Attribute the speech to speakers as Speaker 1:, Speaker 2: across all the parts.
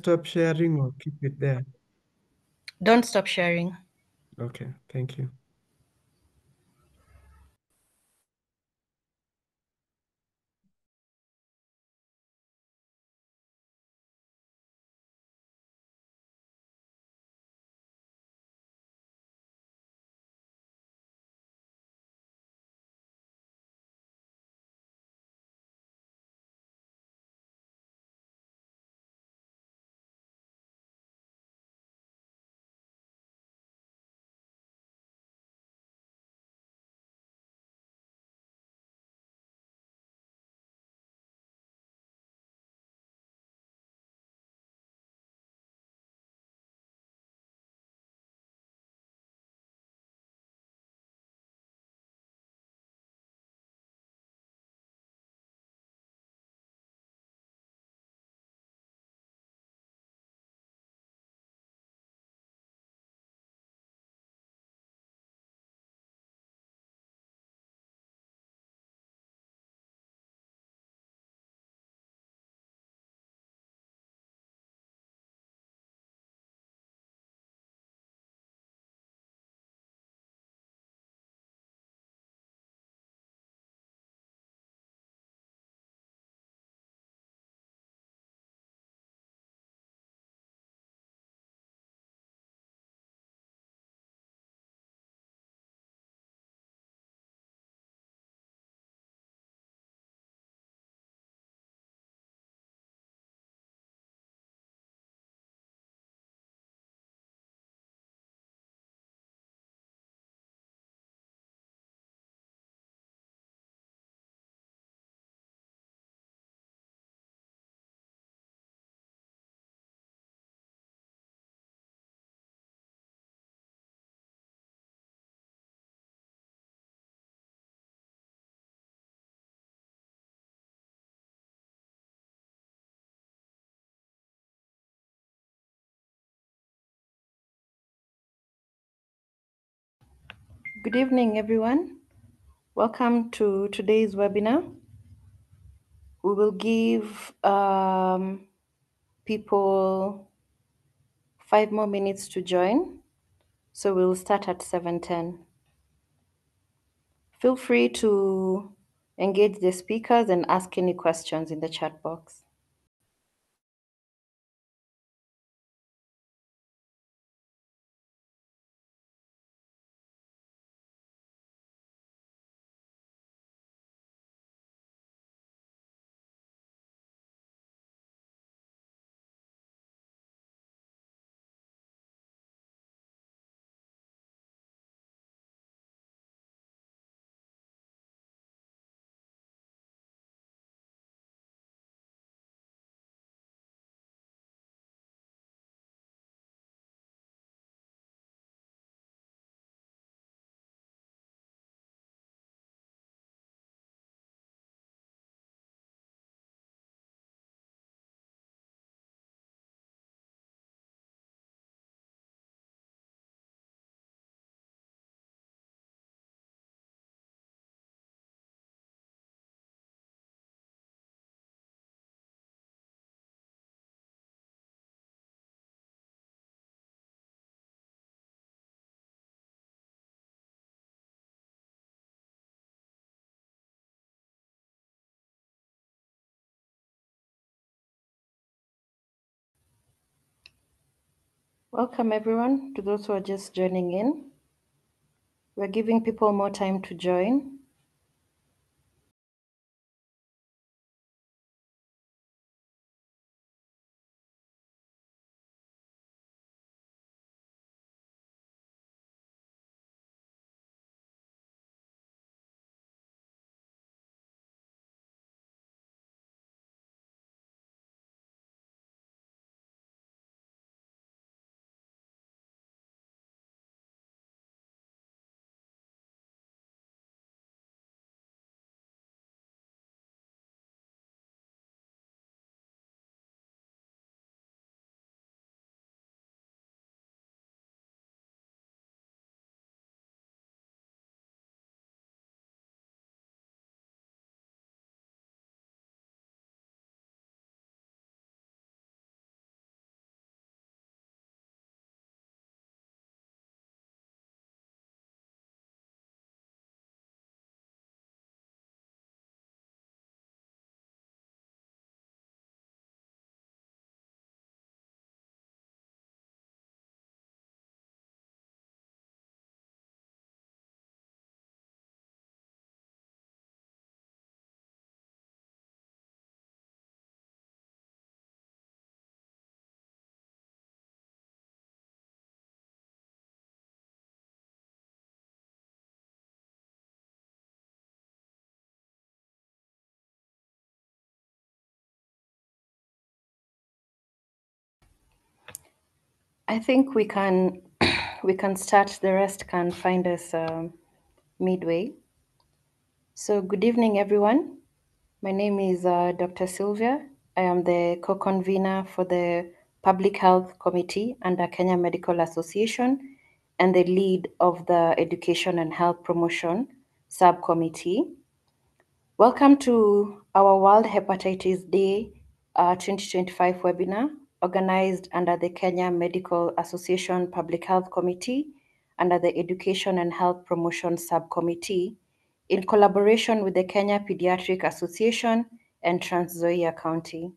Speaker 1: stop sharing or keep it there?
Speaker 2: Don't stop sharing.
Speaker 1: Okay, thank you.
Speaker 2: Good evening, everyone. Welcome to today's webinar. We will give people 5 more minutes to join. So we'll start at 7:10. Feel free to engage the speakers and ask any questions in the chat box. Welcome, everyone, to those who are just joining in. We're giving people more time to join. I think we can we can start. The rest can find us midway. So, good evening, everyone. My name is Dr. Sylvia. I am the co-convener for the Public Health Committee under Kenya Medical Association and the lead of the Education and Health Promotion Subcommittee. Welcome to our World Hepatitis Day 2025 webinar, organized under the Kenya Medical Association Public Health Committee under the Education and Health Promotion Subcommittee in collaboration with the Kenya Pediatric Association and Trans Nzoia County.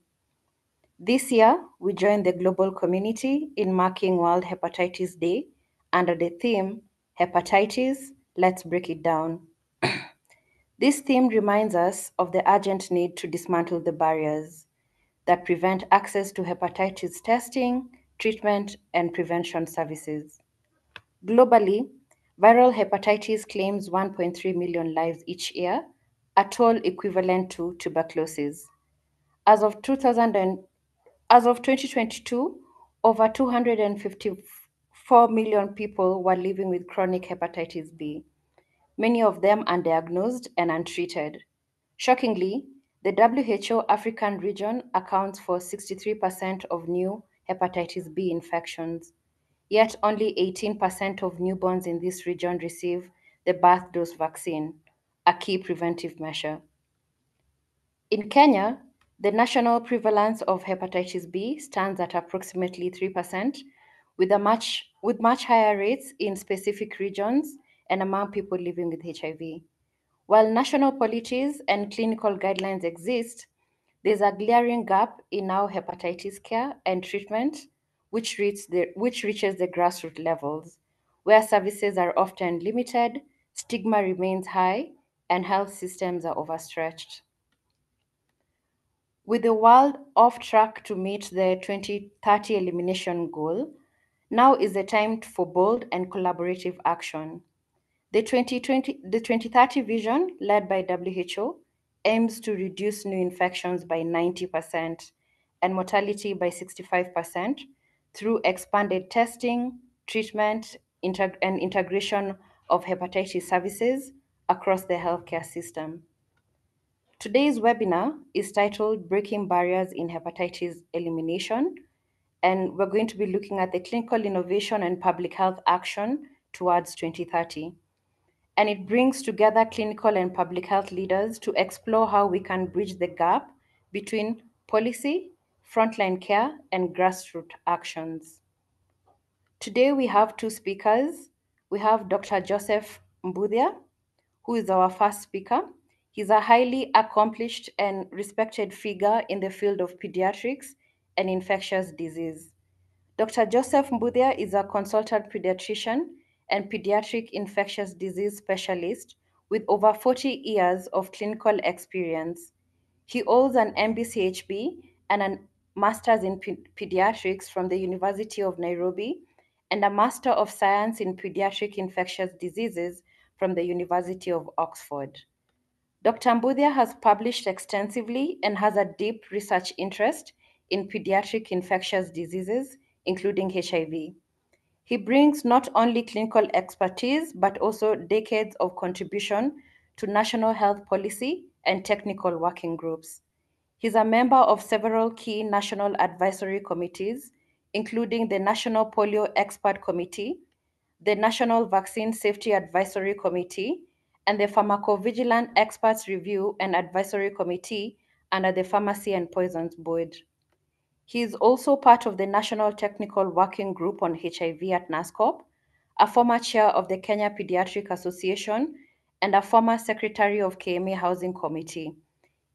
Speaker 2: This year, we join the global community in marking World Hepatitis Day under the theme Hepatitis, Let's Break It Down. This theme reminds us of the urgent need to dismantle the barriers that prevent access to hepatitis testing, treatment, and prevention services. Globally, viral hepatitis claims 1.3 million lives each year, a toll equivalent to tuberculosis. As of 2022, over 254 million people were living with chronic hepatitis B, many of them undiagnosed and untreated. Shockingly, the WHO African region accounts for 63% of new hepatitis B infections, yet only 18% of newborns in this region receive the birth dose vaccine, a key preventive measure. In Kenya, the national prevalence of hepatitis B stands at approximately 3%, with much higher rates in specific regions and among people living with HIV. While national policies and clinical guidelines exist, there's a glaring gap in how hepatitis care and treatment, which reaches the grassroots levels, where services are often limited, stigma remains high, and health systems are overstretched. With the world off track to meet the 2030 elimination goal, now is the time for bold and collaborative action. The 2030 vision, led by WHO, aims to reduce new infections by 90% and mortality by 65% through expanded testing, treatment, and integration of hepatitis services across the healthcare system. Today's webinar is titled Breaking Barriers in Hepatitis Elimination, and we're going to be looking at the clinical innovation and public health action towards 2030. And it brings together clinical and public health leaders to explore how we can bridge the gap between policy, frontline care, and grassroots actions. Today we have two speakers. We have Dr. Joseph Mbudia, who is our first speaker. He's a highly accomplished and respected figure in the field of pediatrics and infectious disease. Dr. Joseph Mbudia is a consultant pediatrician and pediatric infectious disease specialist with over 40 years of clinical experience. He holds an MBCHB and a Master's in Pediatrics from the University of Nairobi and a Master of Science in Pediatric Infectious Diseases from the University of Oxford. Dr. Mbudia has published extensively and has a deep research interest in pediatric infectious diseases, including HIV. He brings not only clinical expertise, but also decades of contribution to national health policy and technical working groups. He's a member of several key national advisory committees, including the National Polio Expert Committee, the National Vaccine Safety Advisory Committee, and the Pharmacovigilance Experts Review and Advisory Committee under the Pharmacy and Poisons Board. He is also part of the National Technical Working Group on HIV at NASCOP, a former chair of the Kenya Pediatric Association, and a former secretary of KMA Housing Committee.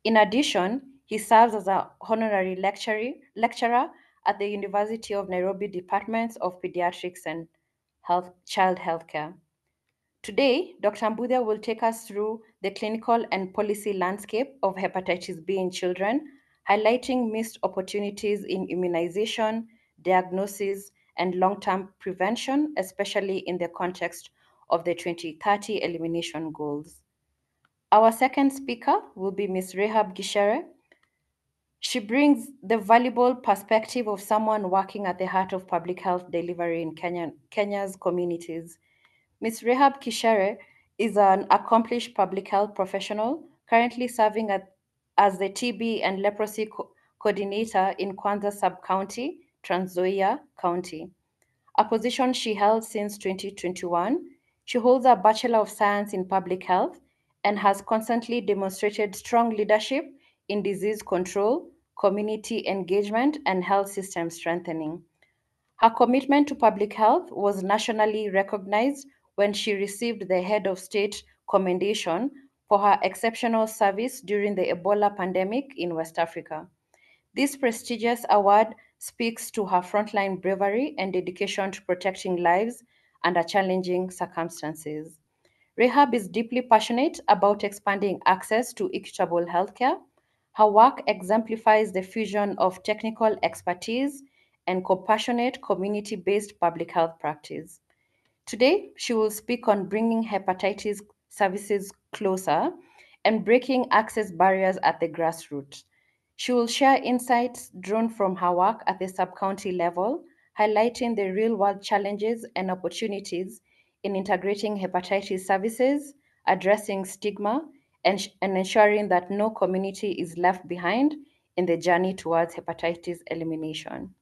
Speaker 2: In addition, he serves as an honorary lecturer at the University of Nairobi Departments of Pediatrics and Child Healthcare. Today, Dr. Mbudia will take us through the clinical and policy landscape of hepatitis B in children, highlighting missed opportunities in immunization, diagnosis, and long-term prevention, especially in the context of the 2030 elimination goals. Our second speaker will be Ms. Rehab Gishere. She brings the valuable perspective of someone working at the heart of public health delivery in Kenya's communities. Ms. Rehab Kishere is an accomplished public health professional currently serving as the TB and leprosy coordinator in Kwanza Sub-County, Trans Nzoia County, a position she held since 2021. She holds a Bachelor of Science in Public Health and has constantly demonstrated strong leadership in disease control, community engagement, and health system strengthening. Her commitment to public health was nationally recognized when she received the Head of State commendation for her exceptional service during the Ebola pandemic in West Africa. This prestigious award speaks to her frontline bravery and dedication to protecting lives under challenging circumstances. Rehab is deeply passionate about expanding access to equitable healthcare. Her work exemplifies the fusion of technical expertise and compassionate community based public health practice. Today, she will speak on bringing hepatitis services closer and breaking access barriers at the grassroots. She will share insights drawn from her work at the sub-county level, highlighting the real-world challenges and opportunities in integrating hepatitis services, addressing stigma, and ensuring that no community is left behind in the journey towards hepatitis elimination.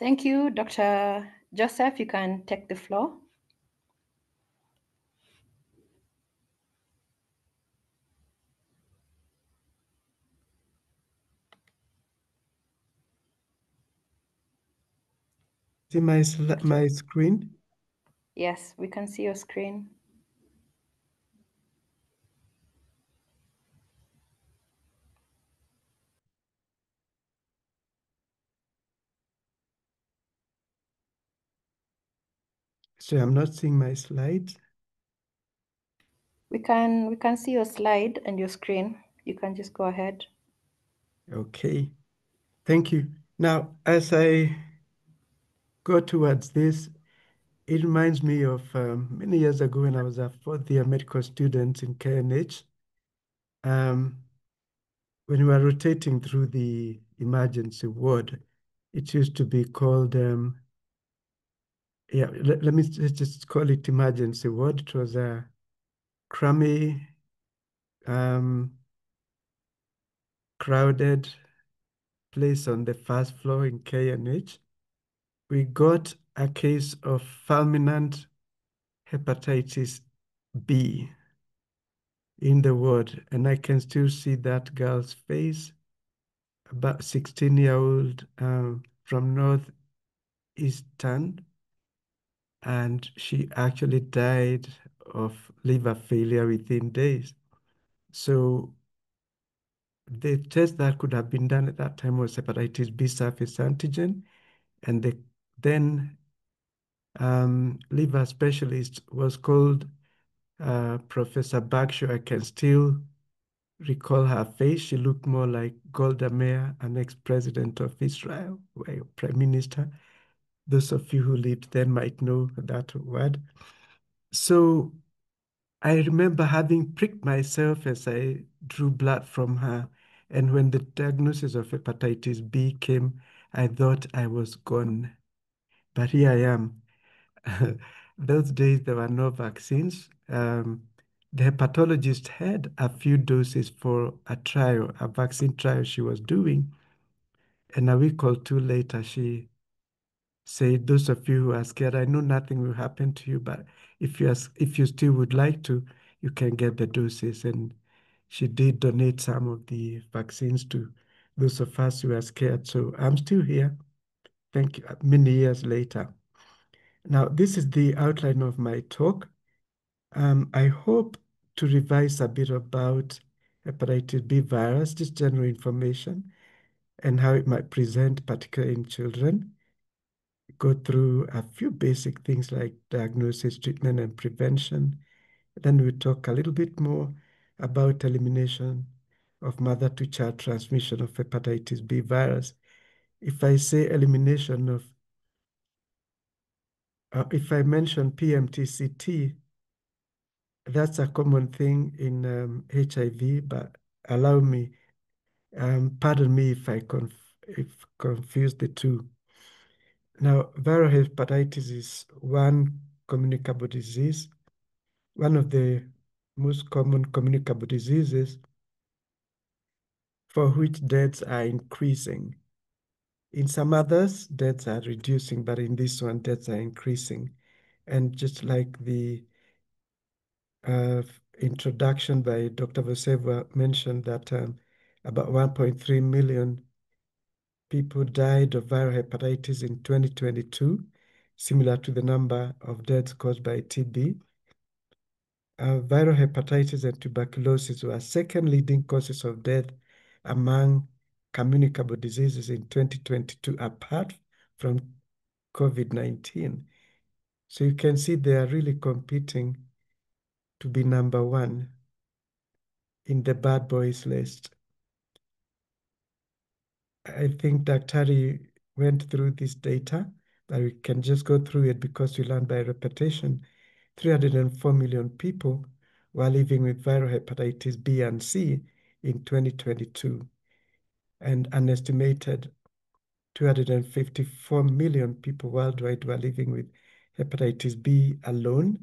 Speaker 2: Thank you, Dr. Joseph. You can take the floor.
Speaker 1: See my screen?
Speaker 2: Yes, we can see your screen.
Speaker 1: So I'm not seeing my slides.
Speaker 2: We can see your slide and your screen. You can just go ahead.
Speaker 1: Okay, thank you. Now, as I go towards this, it reminds me of many years ago when I was a fourth-year medical student in KNH. When we were rotating through the emergency ward, it used to be called, let me just call it emergency ward. It was a crummy, um, crowded place on the first floor in KNH. We got a case of fulminant hepatitis B in the ward, and I can still see that girl's face, about 16-year-old from northeastern, and she actually died of liver failure within days. So the test that could have been done at that time was hepatitis B surface antigen, and the then liver specialist was called Professor Bagshaw. I can still recall her face. She looked more like Golda Meir, an ex-president of Israel, well, prime minister. Those of you who lived then might know that word. So I remember having pricked myself as I drew blood from her. And when the diagnosis of hepatitis B came, I thought I was gone. But here I am. Those days, there were no vaccines. The hepatologist had a few doses for a trial, a vaccine trial she was doing. And a week or two later, she said, those of you who are scared, I know nothing will happen to you, but if you still would like to, you can get the doses. And she did donate some of the vaccines to those of us who are scared. So I'm still here. Thank you. Many years later. Now, this is the outline of my talk. I hope to revise a bit about hepatitis B virus, just general information, and how it might present, particularly in children. Go through a few basic things like diagnosis, treatment, and prevention. Then we'll talk a little bit more about elimination of mother-to-child transmission of hepatitis B virus. If I say elimination of, if I mention PMTCT, that's a common thing in HIV, but allow me, Pardon me if confused the two. Now, viral hepatitis is one communicable disease, one of the most common communicable diseases for which deaths are increasing. In some others, deaths are reducing, but in this one, deaths are increasing. And just like the uh, introduction by Dr. Voseva mentioned that about 1.3 million people died of viral hepatitis in 2022, similar to the number of deaths caused by TB. Viral hepatitis and tuberculosis were second leading causes of death among communicable diseases in 2022, apart from COVID-19. So you can see they are really competing to be number one in the bad boys list. I think Daktari went through this data, but we can just go through it because we learn by repetition. 304 million people were living with viral hepatitis B and C in 2022, and an estimated 254 million people worldwide were living with hepatitis B alone.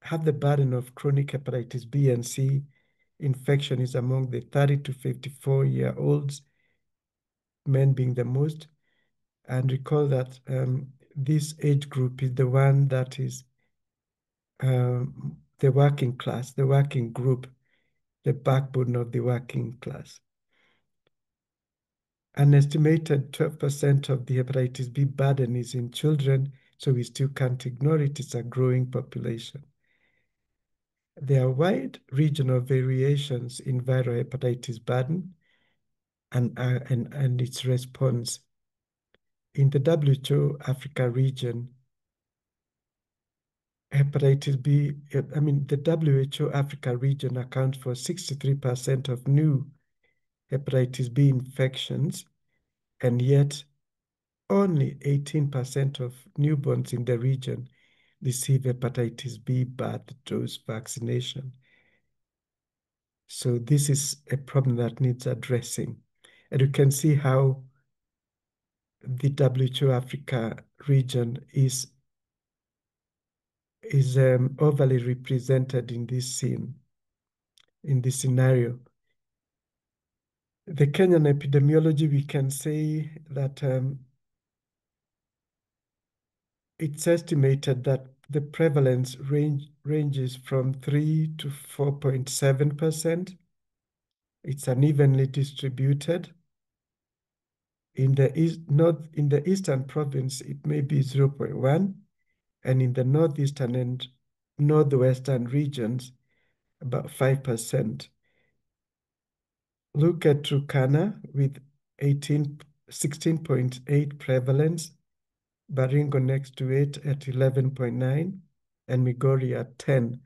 Speaker 1: Have the burden of chronic hepatitis B and C infection is among the 30 to 54-year-olds, men being the most. And recall that this age group is the one that is the working class, the working group, the backbone of the working class. An estimated 12% of the hepatitis B burden is in children, so we still can't ignore it. It's a growing population. There are wide regional variations in viral hepatitis burden and its response. In the WHO Africa region, hepatitis B, the WHO Africa region accounts for 63% of new hepatitis B infections, and yet only 18% of newborns in the region receive hepatitis B birth dose vaccination. So this is a problem that needs addressing. And you can see how the WHO Africa region is overly represented in this scene, in this scenario. The Kenyan epidemiology, we can say that it's estimated that the prevalence ranges from 3 to 4.7%. It's unevenly distributed. In the eastern province, it may be 0.1, and in the northeastern and northwestern regions, about 5%. Look at Turkana with 16.8 prevalence, Baringo next to it at 11.9, and Migori at 10.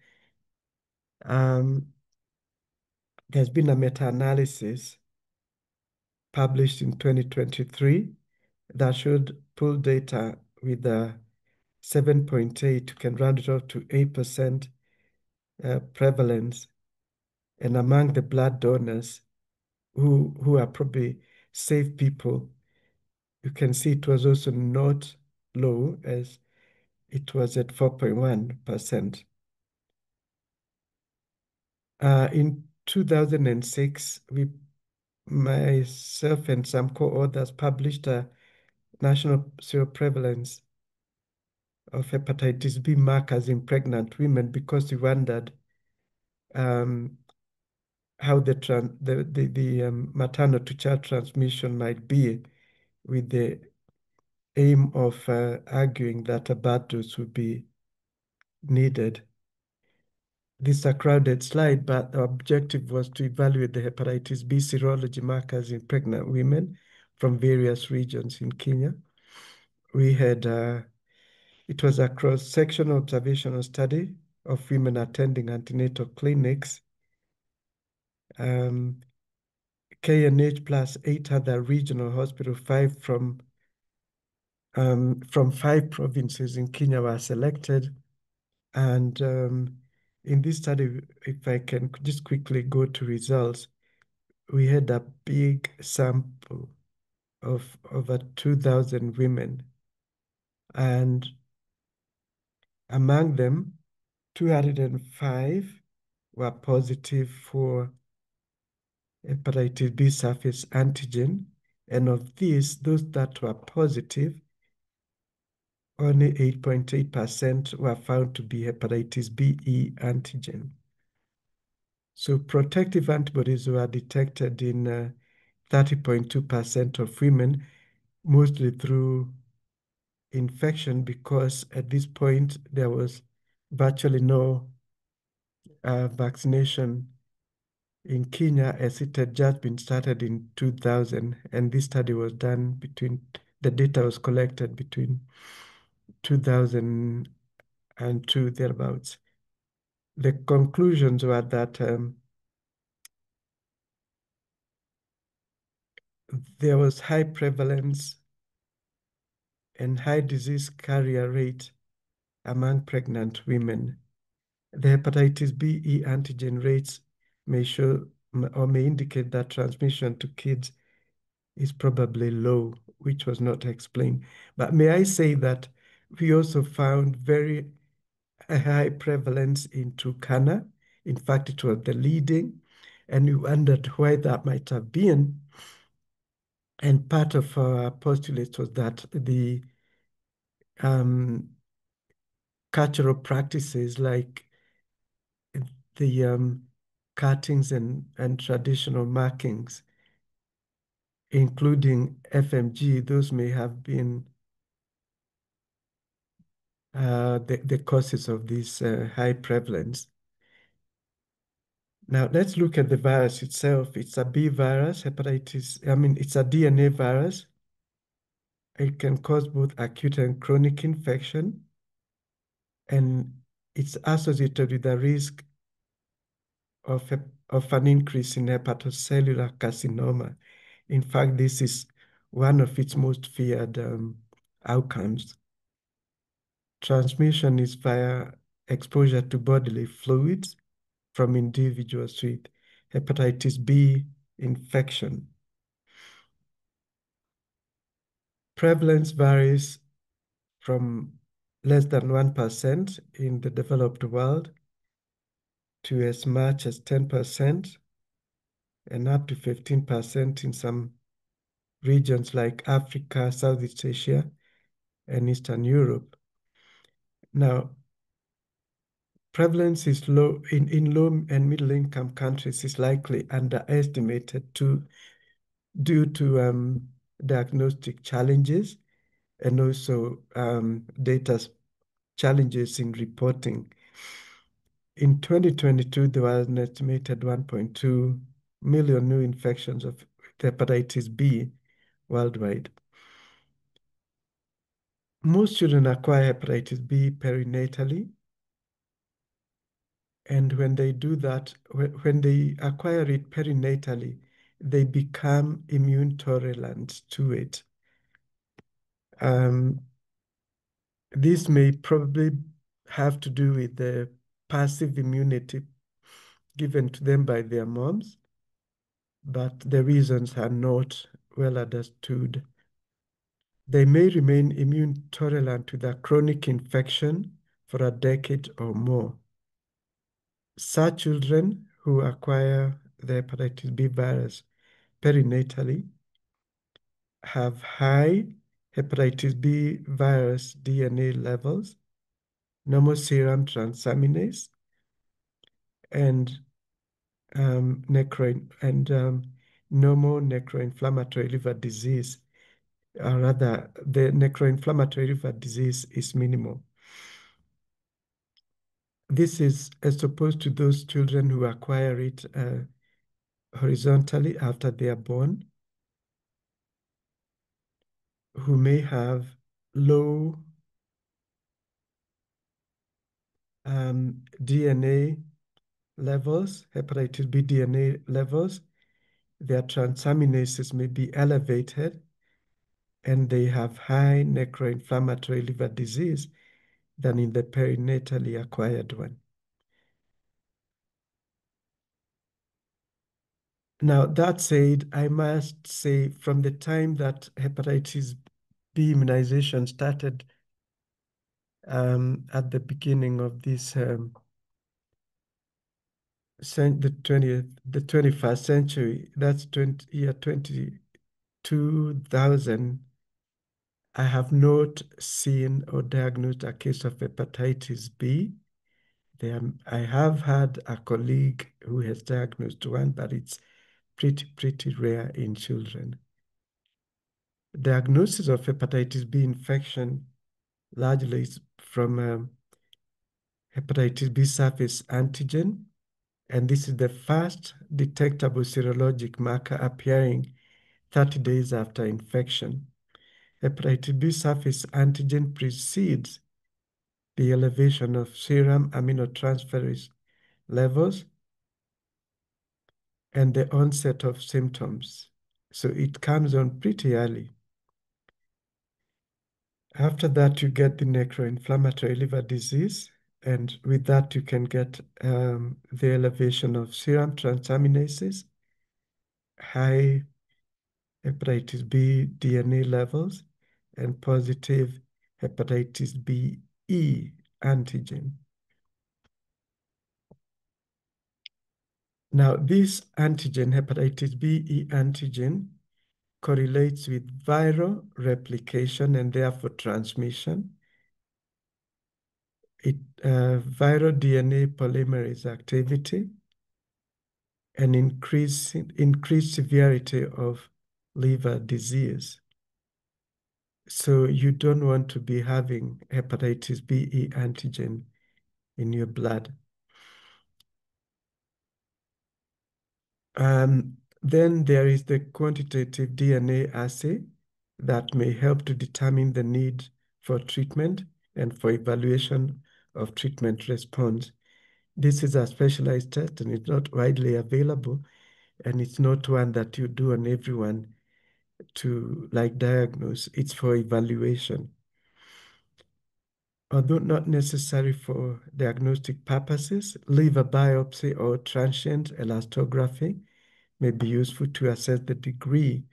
Speaker 1: There's been a meta-analysis published in 2023 that showed pool data with a 7.8, you can round it off to 8% prevalence. And among the blood donors who are probably safe people, you can see it was also not low, as it was at 4.1%. In 2006, myself and some co-authors published a national seroprevalence of hepatitis B markers in pregnant women because we wondered how the maternal to child transmission might be, with the aim of arguing that a birth dose would be needed. This is a crowded slide, but the objective was to evaluate the hepatitis B serology markers in pregnant women from various regions in Kenya. We had, it was a cross-sectional observational study of women attending antenatal clinics. KNH plus 8 other regional hospitals, 5 from 5 provinces in Kenya were selected. And in this study, if I can just quickly go to results, we had a big sample of over 2,000 women, and among them, 205 were positive for hepatitis B surface antigen, and of these, those that were positive, only 8.8% were found to be hepatitis B antigen. So protective antibodies were detected in 30.2% of women, mostly through infection, because at this point there was virtually no vaccination in Kenya, as it had just been started in 2000, and this study was done the data was collected between 2002, thereabouts. The conclusions were that there was high prevalence and high disease carrier rate among pregnant women. The hepatitis B antigen rates may show or may indicate that transmission to kids is probably low, which was not explained. But may I say that we also found very high prevalence in Turkana. In fact, it was the leading, and we wondered why that might have been. And part of our postulate was that the um, cultural practices like the cuttings and traditional markings, including FMG, those may have been the causes of this high prevalence. Now, let's look at the virus itself. It's a B virus, it's a DNA virus. It can cause both acute and chronic infection, and it's associated with a risk of an increase in hepatocellular carcinoma. In fact, this is one of its most feared outcomes. Transmission is via exposure to bodily fluids from individuals with hepatitis B infection. Prevalence varies from less than 1% in the developed world to as much as 10% and up to 15% in some regions like Africa, Southeast Asia, and Eastern Europe. Now, prevalence is low in low and middle income countries is likely underestimated due to diagnostic challenges and also data challenges in reporting. In 2022, there was an estimated 1.2 million new infections of hepatitis B worldwide. Most children acquire hepatitis B perinatally, and when they do that, when they acquire it perinatally, they become immune tolerant to it. This may probably have to do with the passive immunity given to them by their moms, but the reasons are not well understood. They may remain immune tolerant to the chronic infection for a decade or more. Such children who acquire the hepatitis B virus perinatally have high hepatitis B virus DNA levels, normal serum transaminase, and normal necroinflammatory liver disease. Rather, the necroinflammatory liver disease is minimal. This is as opposed to those children who acquire it horizontally after they are born, who may have low DNA levels, hepatitis B DNA levels. Their transaminases may be elevated, and they have high necroinflammatory liver disease than in the perinatally acquired one. Now, that said, I must say from the time that hepatitis B immunization started at the beginning of this the 21st century, that's 2000, I have not seen or diagnosed a case of hepatitis B. I have had a colleague who has diagnosed one, but it's pretty rare in children. Diagnosis of hepatitis B infection largely is from hepatitis B surface antigen, and this is the first detectable serologic marker appearing 30 days after infection. Hepatitis B surface antigen precedes the elevation of serum aminotransferase levels and the onset of symptoms. So it comes on pretty early. After that, you get the necroinflammatory liver disease, and with that, you can get the elevation of serum transaminases, high hepatitis B DNA levels, and positive hepatitis B E antigen. Now, this antigen, hepatitis B E antigen, correlates with viral replication and therefore transmission. Viral DNA polymerase activity and increased severity of liver disease. So you don't want to be having hepatitis B E antigen in your blood. Then there is the quantitative DNA assay that may help to determine the need for treatment and for evaluation of treatment response. This is a specialized test and it's not widely available, and it's not one that you do on everyone to diagnose. It's for evaluation. Although not necessary for diagnostic purposes, liver biopsy or transient elastography may be useful to assess the degree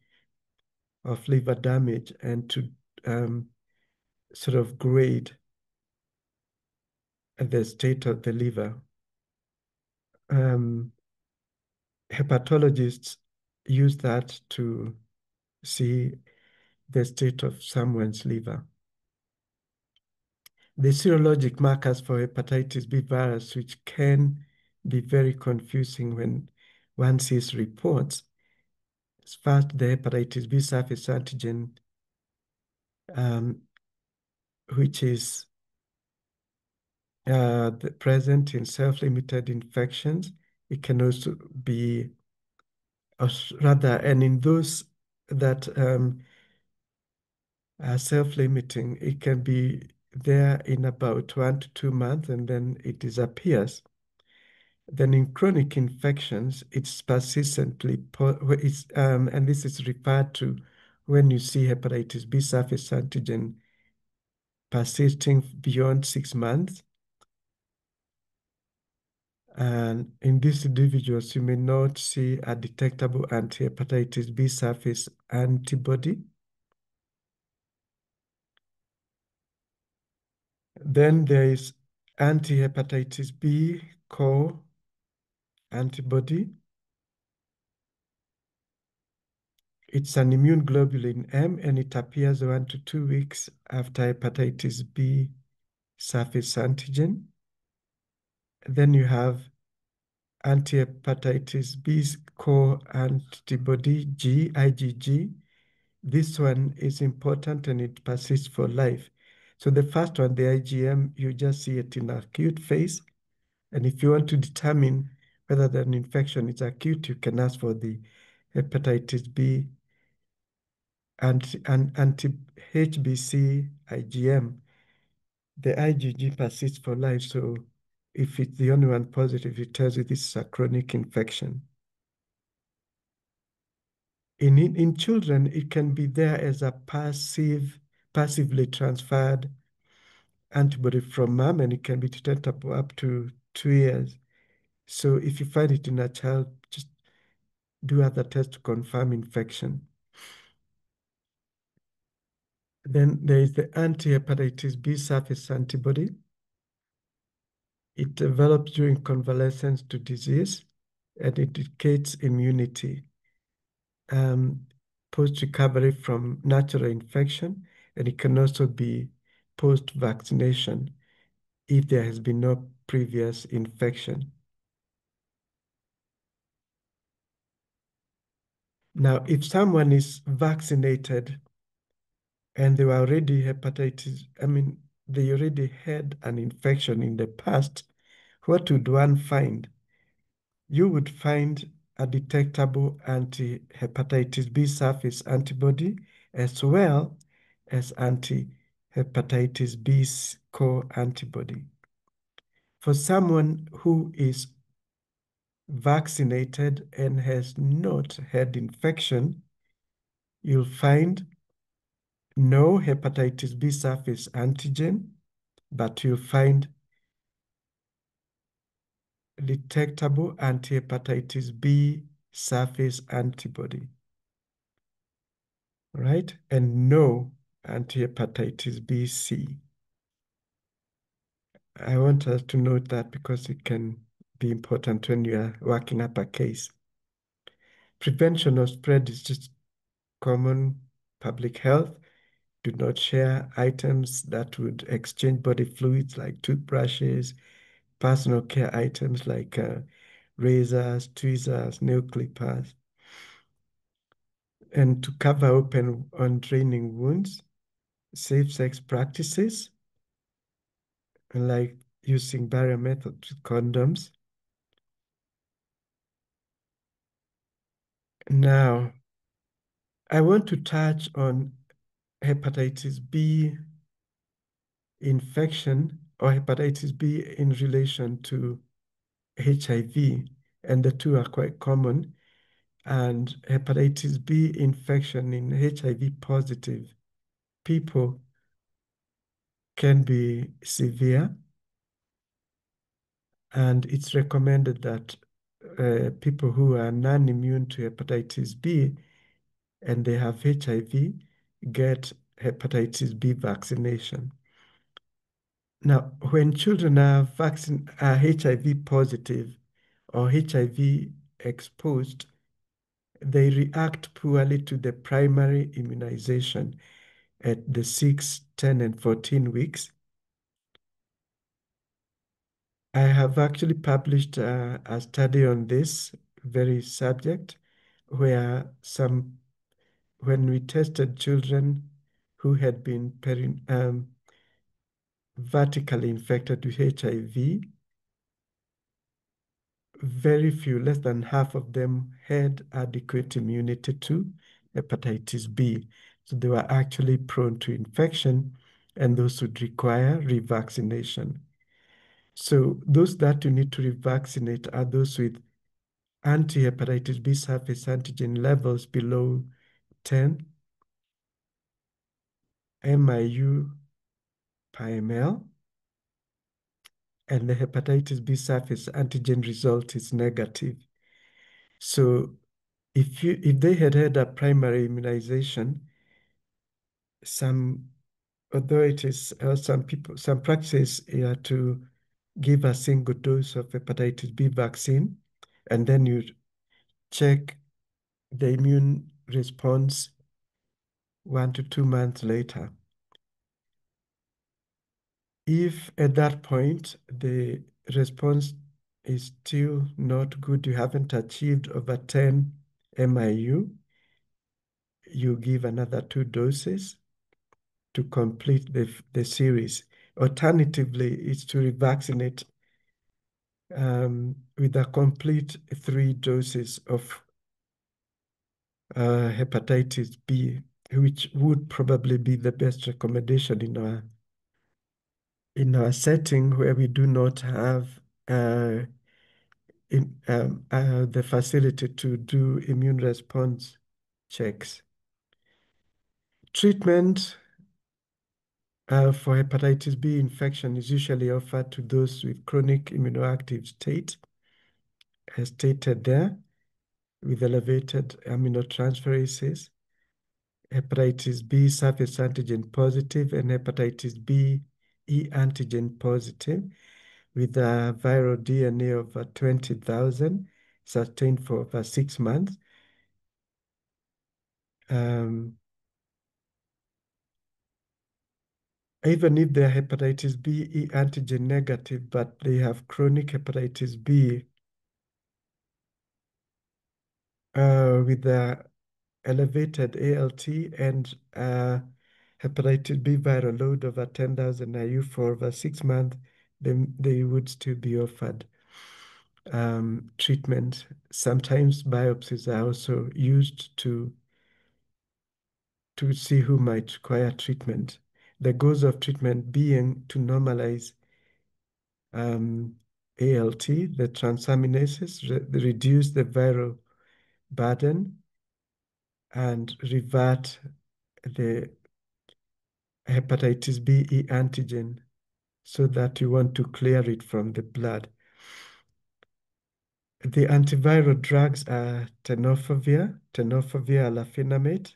Speaker 1: of liver damage and to sort of grade the state of the liver. Hepatologists use that to see the state of someone's liver. The serologic markers for hepatitis B virus, which can be very confusing when one sees reports. First, the hepatitis B surface antigen, which is present in self-limited infections. It can also be, or rather, and in those that are self-limiting, it can be there in about 1 to 2 months and then it disappears. Then in chronic infections, it's persistently, and this is referred to when you see hepatitis B surface antigen persisting beyond 6 months. And in these individuals, you may not see a detectable anti-hepatitis B surface antibody. Then there is anti-hepatitis B core antibody. It's an immune globulin M, and it appears 1 to 2 weeks after hepatitis B surface antigen. Then you have anti-hepatitis B core antibody G, IgG. This one is important and it persists for life. So the first one, the IgM, you just see it in acute phase. And if you want to determine whether the infection is acute, you can ask for the hepatitis B and anti-HBC IgM. The IgG persists for life. So if it's the only one positive, it tells you this is a chronic infection. In children, it can be there as a passively transferred antibody from mom, and it can be detectable up to 2 years. So if you find it in a child, just do other tests to confirm infection. Then there is the anti-hepatitis B surface antibody. It develops during convalescence to disease and it indicates immunity post-recovery from natural infection, and it can also be post-vaccination if there has been no previous infection. Now, if someone is vaccinated and they were already they already had an infection in the past, what would one find? You would find a detectable anti-hepatitis B surface antibody as well as anti-hepatitis B core antibody. For someone who is vaccinated and has not had infection, you'll find no hepatitis B surface antigen, but you'll find detectable anti-hepatitis B surface antibody, right? And no anti-hepatitis B C. I want us to note that because it can be important when you are working up a case. Prevention of spread is just common public health. Do not share items that would exchange body fluids like toothbrushes, personal care items like razors, tweezers, nail clippers. And to cover open on draining wounds, safe sex practices like using barrier method condoms. Now, I want to touch on hepatitis B infection or hepatitis B in relation to HIV, and the two are quite common. And hepatitis B infection in HIV positive people can be severe, and it's recommended that people who are non-immune to hepatitis B and they have HIV get hepatitis B vaccination. Now, when children are HIV positive or HIV exposed, they react poorly to the primary immunization at the 6, 10, and 14 weeks. I have actually published a study on this very subject where when we tested children who had been vertically infected with HIV, very few, less than half of them had adequate immunity to hepatitis B. So they were actually prone to infection, and those would require revaccination. So those that you need to revaccinate are those with anti-hepatitis B surface antigen levels below 10 MIU per ml, and the hepatitis B surface antigen result is negative. So if they had had a primary immunization, some authorities or some practices are to give a single dose of hepatitis B vaccine, and then you check the immune response 1 to 2 months later. If at that point the response is still not good, you haven't achieved over 10 MIU, you give another 2 doses to complete the series. Alternatively, it's to revaccinate with a complete 3 doses of hepatitis B, which would probably be the best recommendation in our setting where we do not have the facility to do immune response checks. Treatment for hepatitis B infection is usually offered to those with chronic immunoactive state, as stated there. with elevated aminotransferases, hepatitis B surface antigen positive, and hepatitis B E antigen positive, with a viral DNA of 20,000 sustained for over 6 months. Um, Even if they're hepatitis B E antigen negative, but they have chronic hepatitis B with the elevated ALT and hepatitis B viral load over 10,000 IU for over 6 months, then they would still be offered treatment. Sometimes biopsies are also used to see who might require treatment. The goals of treatment being to normalize ALT, the transaminases, reduce the viral burden, and revert the hepatitis B E antigen so that you want to clear it from the blood. The antiviral drugs are tenofovir, alafenamate,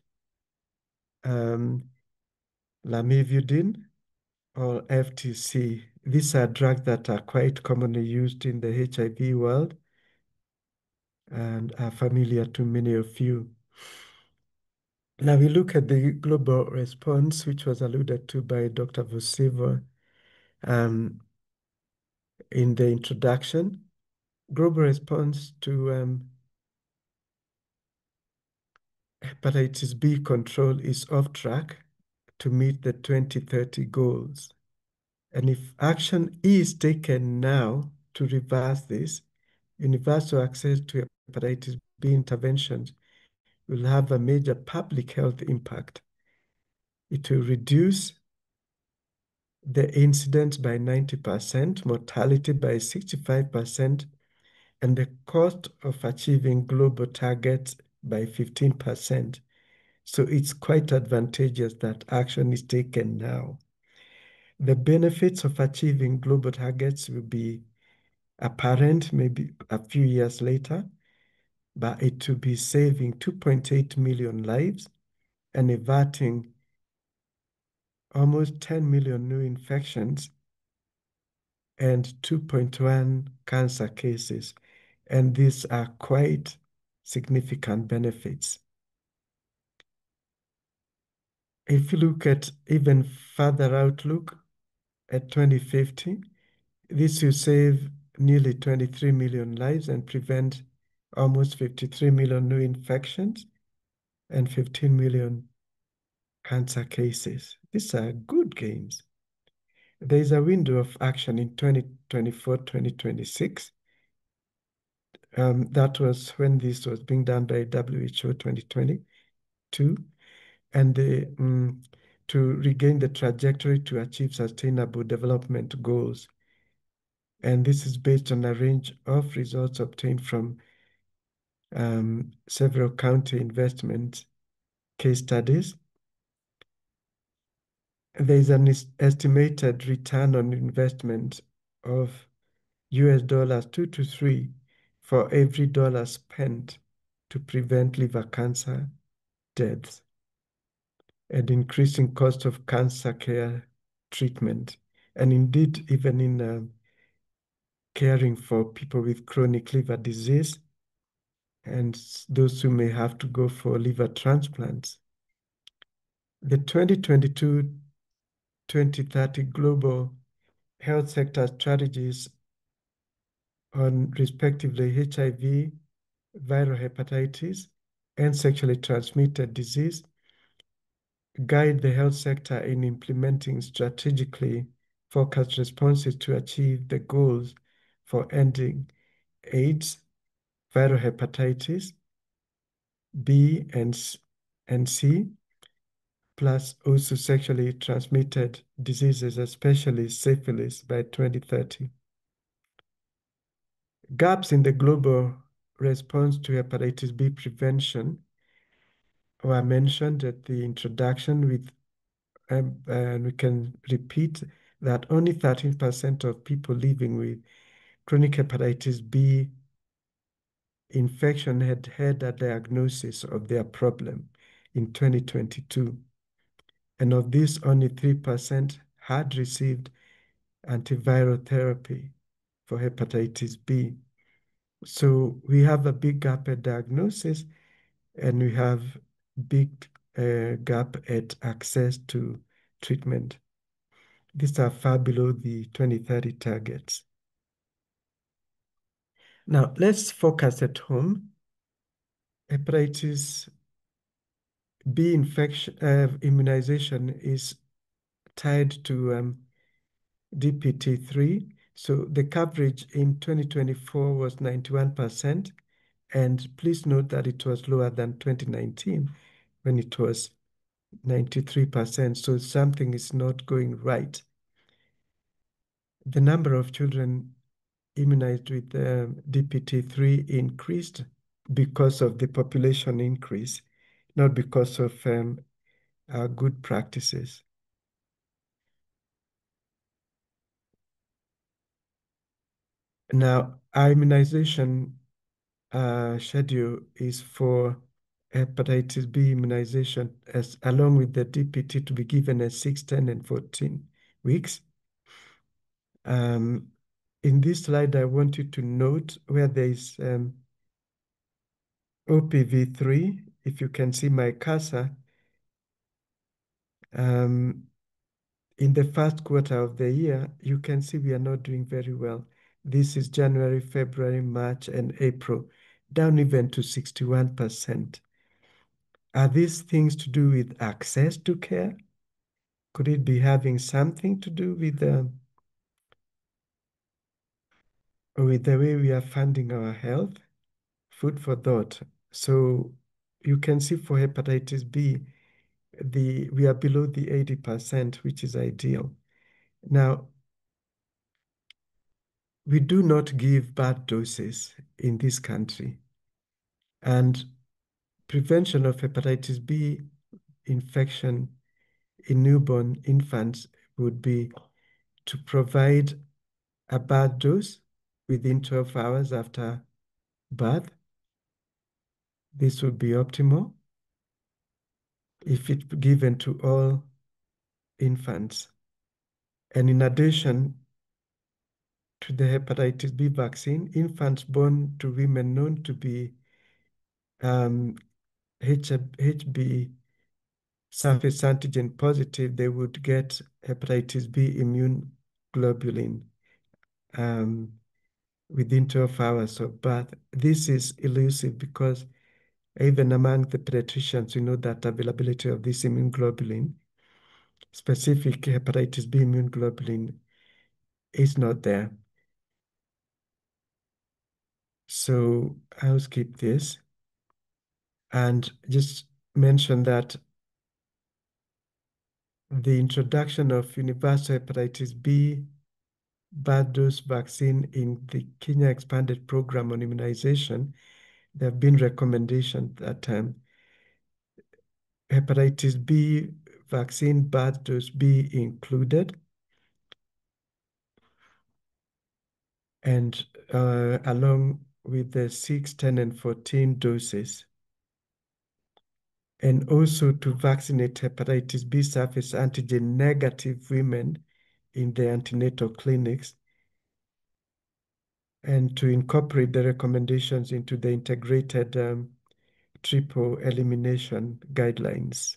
Speaker 1: um, lamivudine, or FTC. These are drugs that are quite commonly used in the HIV world and are familiar to many of you. Now we look at the global response, which was alluded to by Dr. Vosivo in the introduction. Global response to hepatitis B control is off track to meet the 2030 goals. And if action is taken now to reverse this, universal access to hepatitis B interventions will have a major public health impact. It will reduce the incidence by 90%, mortality by 65%, and the cost of achieving global targets by 15%. So it's quite advantageous that action is taken now. The benefits of achieving global targets will be apparent maybe a few years later, but it will be saving 2.8 million lives and averting almost 10 million new infections and 2.1 cancer cases. And these are quite significant benefits. If you look at even further outlook at 2050, this will save nearly 23 million lives and prevent almost 53 million new infections and 15 million cancer cases. These are good gains. There is a window of action in 2024, 2026. That was when this was being done by WHO 2022. And to regain the trajectory to achieve sustainable development goals. And this is based on a range of results obtained from several county investment case studies. There is an estimated return on investment of US dollars 2 to 3 for every dollar spent to prevent liver cancer deaths and increasing cost of cancer care treatment. And indeed, even in caring for people with chronic liver disease and those who may have to go for liver transplants. The 2022-2030 global health sector strategies on respectively HIV, viral hepatitis, and sexually transmitted disease guide the health sector in implementing strategically focused responses to achieve the goals for ending AIDS, viral hepatitis, B and C, plus also sexually transmitted diseases, especially syphilis, by 2030. Gaps in the global response to hepatitis B prevention were mentioned at the introduction and we can repeat that only 13% of people living with chronic hepatitis B infection had had a diagnosis of their problem in 2022. And of this, only 3% had received antiviral therapy for hepatitis B. So we have a big gap at diagnosis, and we have big gap at access to treatment. These are far below the 2030 targets. Now, let's focus at home. Hepatitis B infection immunization is tied to DPT3. So the coverage in 2024 was 91%. And please note that it was lower than 2019 when it was 93%. So something is not going right. The number of children immunized with DPT3 increased because of the population increase, not because of good practices. Now, our immunization schedule is for hepatitis B immunization as along with the DPT to be given at 6, 10, and 14 weeks. In this slide, I want you to note where there is OPV3. If you can see my cursor, in the first quarter of the year, you can see we are not doing very well. This is January, February, March, and April, down even to 61%. Are these things to do with access to care? Could it be having something to do with the way we are funding our health? Food for thought. So you can see for hepatitis B, we are below the 80%, which is ideal. Now, we do not give bad doses in this country. And prevention of hepatitis B infection in newborn infants would be to provide a bad dose within 12 hours after birth. This would be optimal if it's given to all infants. And in addition to the hepatitis B vaccine, infants born to women known to be HB surface antigen positive, they would get hepatitis B immune globulin within 12 hours of birth. This is elusive because even among the pediatricians, we know that availability of this immune globulin, specific hepatitis B immune globulin, is not there. So I'll skip this and just mention that the introduction of universal hepatitis B bad dose vaccine in the Kenya expanded program on immunization, there have been recommendations that hepatitis B vaccine bad dose be included, and along with the 6, 10, and 14 doses. And also to vaccinate hepatitis B surface antigen negative women in the antenatal clinics, and to incorporate the recommendations into the integrated triple elimination guidelines.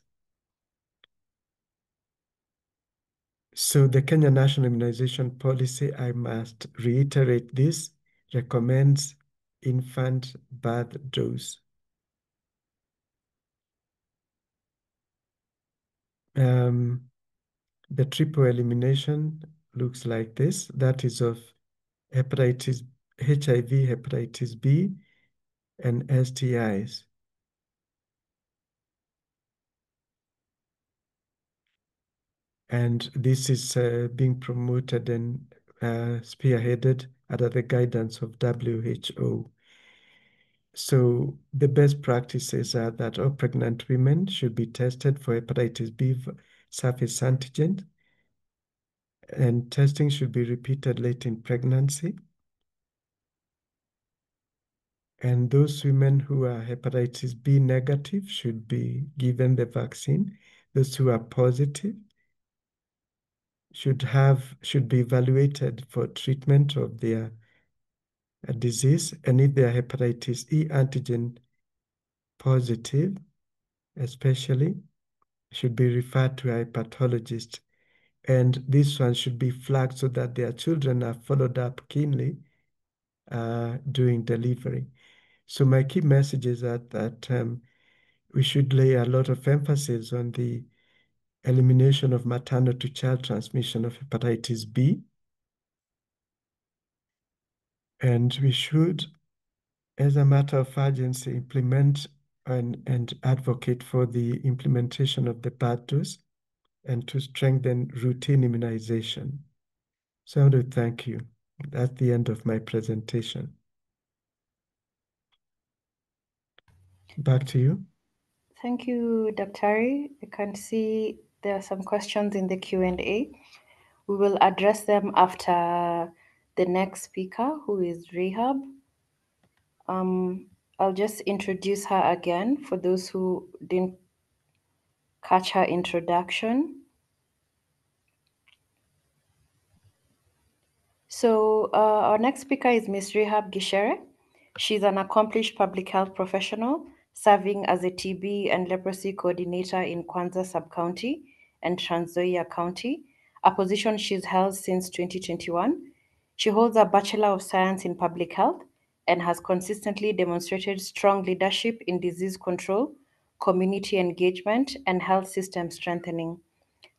Speaker 1: So the Kenya National Immunization Policy, I must reiterate this, recommends infant birth dose. The triple elimination looks like this. That is of hepatitis, HIV, hepatitis B, and STIs. And this is being promoted and spearheaded under the guidance of WHO. So the best practices are that all pregnant women should be tested for hepatitis B surface antigen, and testing should be repeated late in pregnancy. And those women who are hepatitis B negative should be given the vaccine. Those who are positive should be evaluated for treatment of their disease. And if they are hepatitis E antigen positive, especially, should be referred to a hepatologist. And this one should be flagged so that their children are followed up keenly during delivery. So my key messages are that we should lay a lot of emphasis on the elimination of maternal to child transmission of hepatitis B. And we should, as a matter of urgency, implement and advocate for the implementation of the birth dose and to strengthen routine immunization. So I want to thank you. That's the end of my presentation. Back to you.
Speaker 2: Thank you, Dr. I can see there are some questions in the Q&A. We will address them after the next speaker, who is Rehab. I'll just introduce her again for those who didn't catch her introduction. So our next speaker is Ms. Rehab Gishere. She's an accomplished public health professional serving as a TB and leprosy coordinator in Kwanza Sub-County and Trans Nzoia County, a position she's held since 2021. She holds a Bachelor of Science in Public Health and has consistently demonstrated strong leadership in disease control, community engagement, and health system strengthening.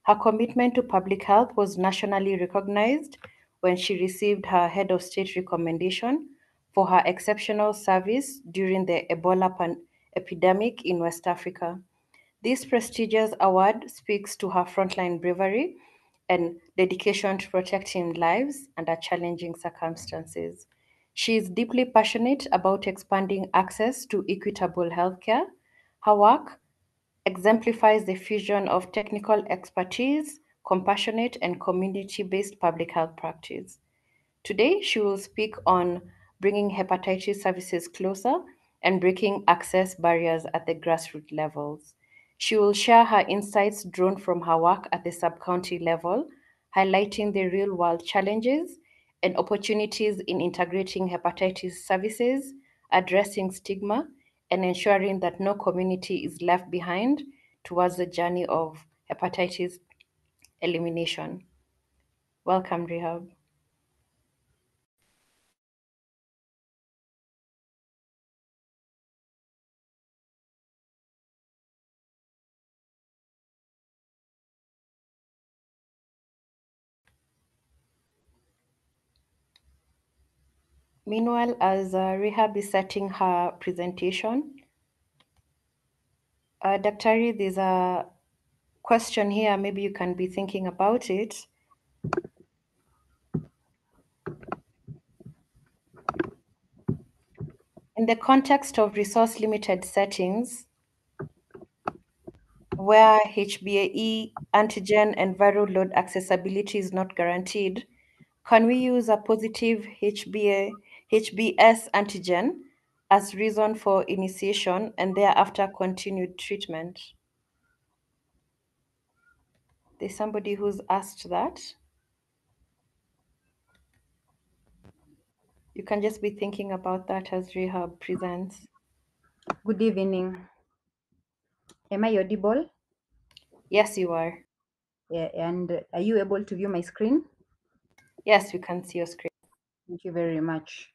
Speaker 2: Her commitment to public health was nationally recognized when she received her Head of State recommendation for her exceptional service during the Ebola epidemic in West Africa. This prestigious award speaks to her frontline bravery and dedication to protecting lives under challenging circumstances. She is deeply passionate about expanding access to equitable healthcare. Her work exemplifies the fusion of technical expertise, compassionate, and community based public health practice. Today, she will speak on bringing hepatitis services closer and breaking access barriers at the grassroots levels. She will share her insights drawn from her work at the sub county level, highlighting the real world challenges and opportunities in integrating hepatitis services, addressing stigma, and ensuring that no community is left behind towards the journey of hepatitis elimination. Welcome, Rehab. Meanwhile, as Rehab is setting her presentation, Dr. there's a question here. Maybe you can be thinking about it. In the context of resource limited settings, where HbA antigen and viral load accessibility is not guaranteed, can we use a positive HBS antigen as reason for initiation and thereafter continued treatment? There's somebody who's asked that. You can just be thinking about that as Rehab presents.
Speaker 3: Good evening. Am I audible?
Speaker 2: Yes, you are.
Speaker 3: Yeah, and are you able to view my screen?
Speaker 2: Yes, we can see your screen.
Speaker 3: Thank you very much.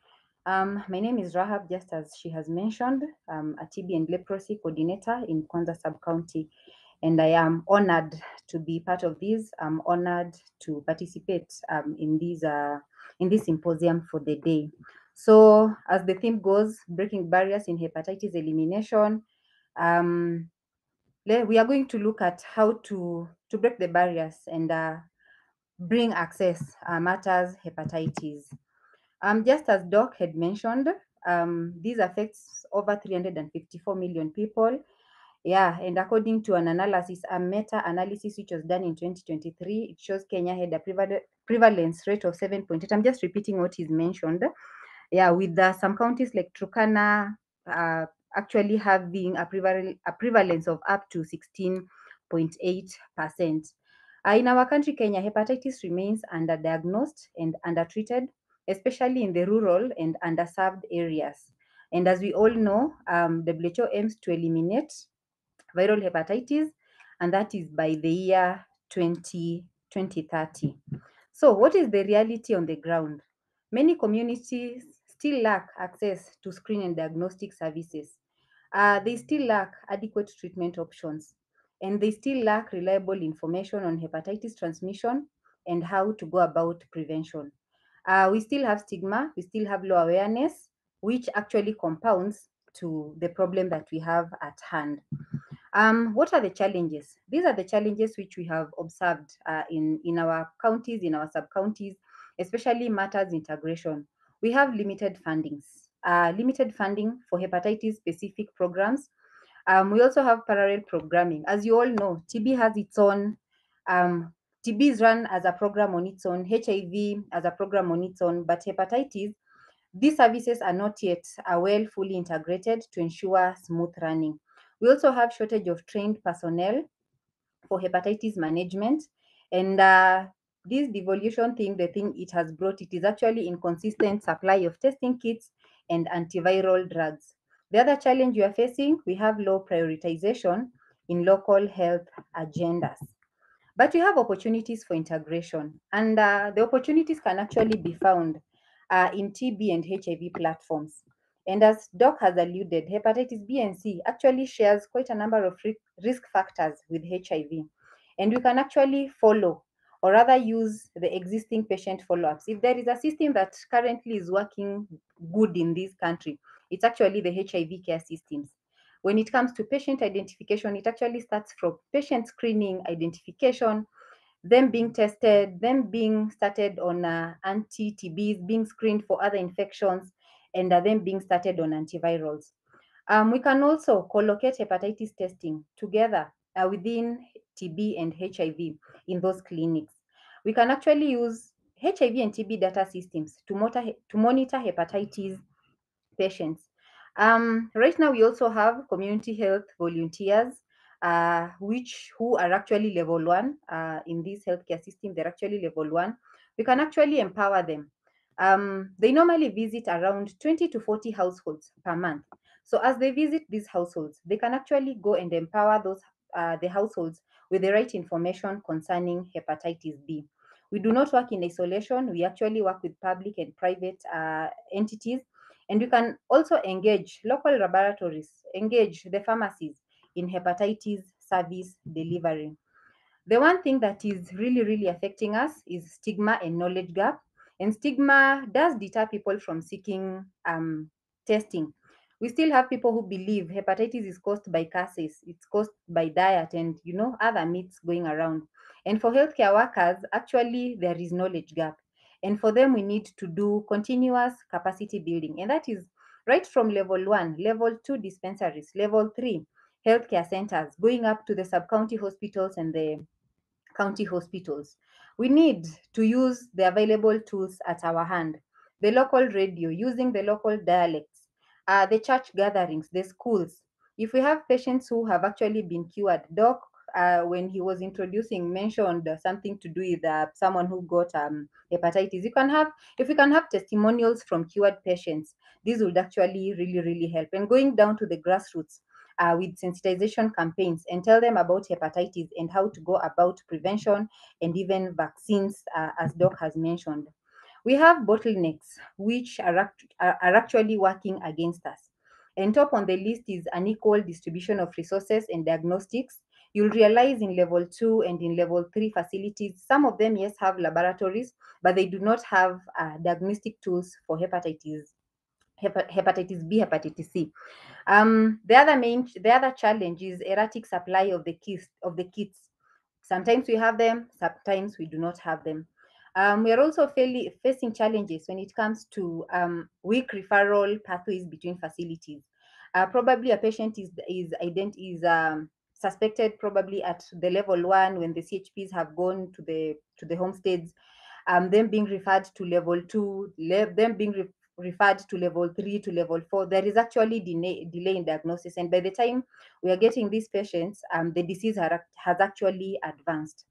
Speaker 3: My name is Rahab, just as she has mentioned. I'm a TB and leprosy coordinator in Kwanza Sub-County, and I am honored to be part of this. I'm honored to participate in this symposium for the day. So, as the theme goes, breaking barriers in hepatitis elimination. We are going to look at how to break the barriers and bring access matters hepatitis. Just as Doc had mentioned, this affects over 354 million people. Yeah, and according to an analysis, a meta-analysis which was done in 2023, it shows Kenya had a prevalence rate of 7.8. I'm just repeating what is mentioned. Yeah, with some counties like Turkana uh, actually having a prevalence of up to 16.8%. In our country, Kenya, hepatitis remains underdiagnosed and undertreated, especially in the rural and underserved areas. And as we all know, WHO aims to eliminate viral hepatitis, and that is by the year 2030. So, what is the reality on the ground? Many communities still lack access to screen and diagnostic services. They still lack adequate treatment options, and they still lack reliable information on hepatitis transmission and how to go about prevention. We still have stigma, we still have low awareness, which actually compounds to the problem that we have at hand. What are the challenges? These are the challenges which we have observed in our counties, in our sub counties, especially matters integration. We have limited funding for hepatitis specific programs. We also have parallel programming. As you all know, TB has its own, TB is run as a program on its own, HIV as a program on its own, but hepatitis, these services are not yet well fully integrated to ensure smooth running. We also have shortage of trained personnel for hepatitis management, and this devolution thing, the thing it has brought, it is actually inconsistent supply of testing kits and antiviral drugs. The other challenge we are facing, we have low prioritization in local health agendas. But we have opportunities for integration, and the opportunities can actually be found in TB and HIV platforms. And as Doc has alluded, hepatitis B and C actually shares quite a number of risk factors with HIV. And we can actually follow or rather use the existing patient follow-ups. If there is a system that currently is working good in this country, it's actually the HIV care systems. When it comes to patient identification, it actually starts from patient screening, identification, them being tested, them being started on anti-TBs, being screened for other infections, and them being started on antivirals. We can also collocate hepatitis testing together within TB and HIV in those clinics. We can actually use HIV and TB data systems to monitor hepatitis patients. Right now, we also have community health volunteers, which who are actually level one in this healthcare system. They're actually level one. We can actually empower them. They normally visit around 20 to 40 households per month. So as they visit these households, they can actually go and empower those the households with the right information concerning hepatitis B. We do not work in isolation. We actually work with public and private entities, and you can also engage local laboratories, engage the pharmacies in hepatitis service delivery. The one thing that is really, really affecting us is stigma and knowledge gap. And stigma does deter people from seeking testing. We still have people who believe hepatitis is caused by curses, it's caused by diet, and other myths going around. And for healthcare workers, actually there is knowledge gap. And for them, we need to do continuous capacity building. And that is right from level one, level two dispensaries, level three healthcare centers, going up to the sub-county hospitals and the county hospitals. We need to use the available tools at our hand, the local radio, using the local dialects, the church gatherings, the schools. If we have patients who have actually been cured, Doc, when he was introducing, mentioned something to do with someone who got hepatitis. If we can have testimonials from cured patients, this would actually really, really help. And going down to the grassroots, with sensitization campaigns and tell them about hepatitis and how to go about prevention and even vaccines, as Doc has mentioned. We have bottlenecks which are actually working against us. And top on the list is unequal distribution of resources and diagnostics. You'll realize in level two and in level three facilities, some of them, yes, have laboratories, but they do not have diagnostic tools for hepatitis B, hepatitis C. The other challenge is erratic supply of the kits. Sometimes we have them, sometimes we do not have them. We are also facing challenges when it comes to weak referral pathways between facilities. Probably a patient is suspected probably at the level one when the CHPs have gone to the homesteads, then being referred to level two, them being referred to level 3 to level 4, there is actually delay in diagnosis. And by the time we are getting these patients, the disease has actually advanced.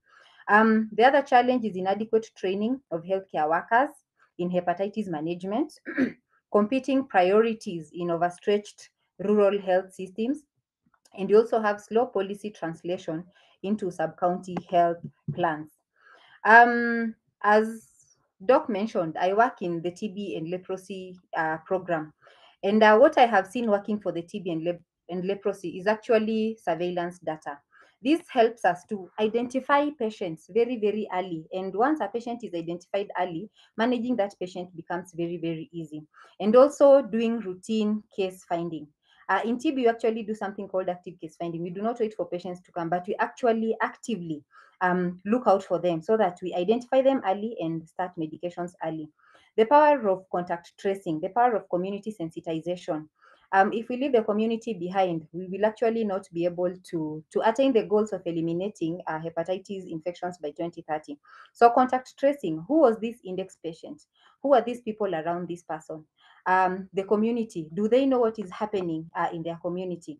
Speaker 3: The other challenge is inadequate training of healthcare workers in hepatitis management, competing priorities in overstretched rural health systems, and you also have slow policy translation into sub-county health plans. Um, as Doc mentioned, I work in the TB and leprosy program. And what I have seen working for the TB and leprosy is actually surveillance data. This helps us to identify patients very, very early. And once a patient is identified early, managing that patient becomes very, very easy. And also doing routine case finding. In TB, we actually do something called active case finding. We do not wait for patients to come, but we actually actively look out for them so that we identify them early and start medications early. The power of contact tracing, the power of community sensitization. If we leave the community behind, we will actually not be able to attain the goals of eliminating hepatitis infections by 2030. So contact tracing, who was this index patient? Who are these people around this person? The community, do they know what is happening in their community?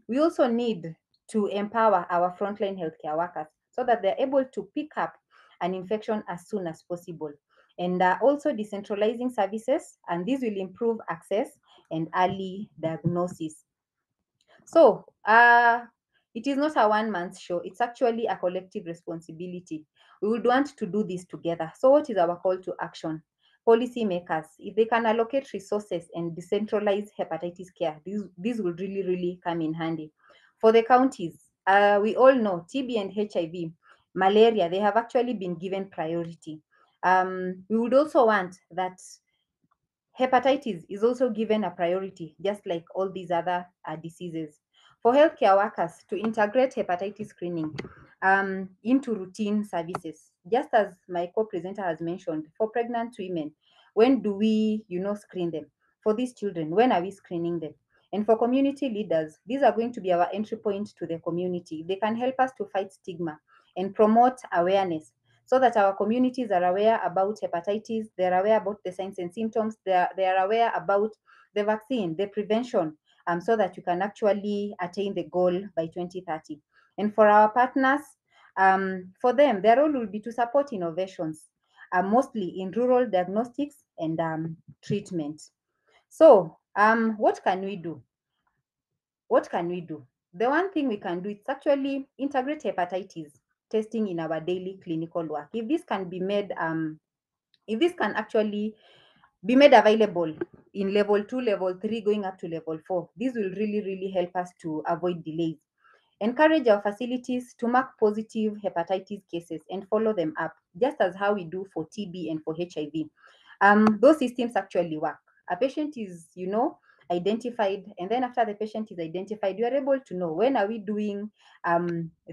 Speaker 3: We also need to empower our frontline healthcare workers so that they're able to pick up an infection as soon as possible. And also decentralizing services, and this will improve access and early diagnosis. So, it is not a one man's show, it's actually a collective responsibility. We would want to do this together. So, what is our call to action? Policymakers, if they can allocate resources and decentralize hepatitis care, this will really, really come in handy. For the counties, we all know TB and HIV, malaria, they have actually been given priority. We would also want that hepatitis is also given a priority, just like all these other diseases. For healthcare workers to integrate hepatitis screening into routine services, just as my co-presenter has mentioned, for pregnant women, when do we, screen them? For these children, when are we screening them? And for community leaders, these are going to be our entry point to the community. They can help us to fight stigma and promote awareness so that our communities are aware about hepatitis, they're aware about the signs and symptoms, they are aware about the vaccine, the prevention, so that you can actually attain the goal by 2030. And for our partners, for them, their role will be to support innovations, mostly in rural diagnostics and treatment. So, what can we do? What can we do? The one thing we can do is actually integrate hepatitis testing in our daily clinical work. If this can actually be made available in level 2, level 3, going up to level 4, this will really, really help us to avoid delays. Encourage our facilities to mark positive hepatitis cases and follow them up, just as how we do for TB and for HIV. Those systems actually work. A patient is, identified, and then after the patient is identified, you are able to know when are we doing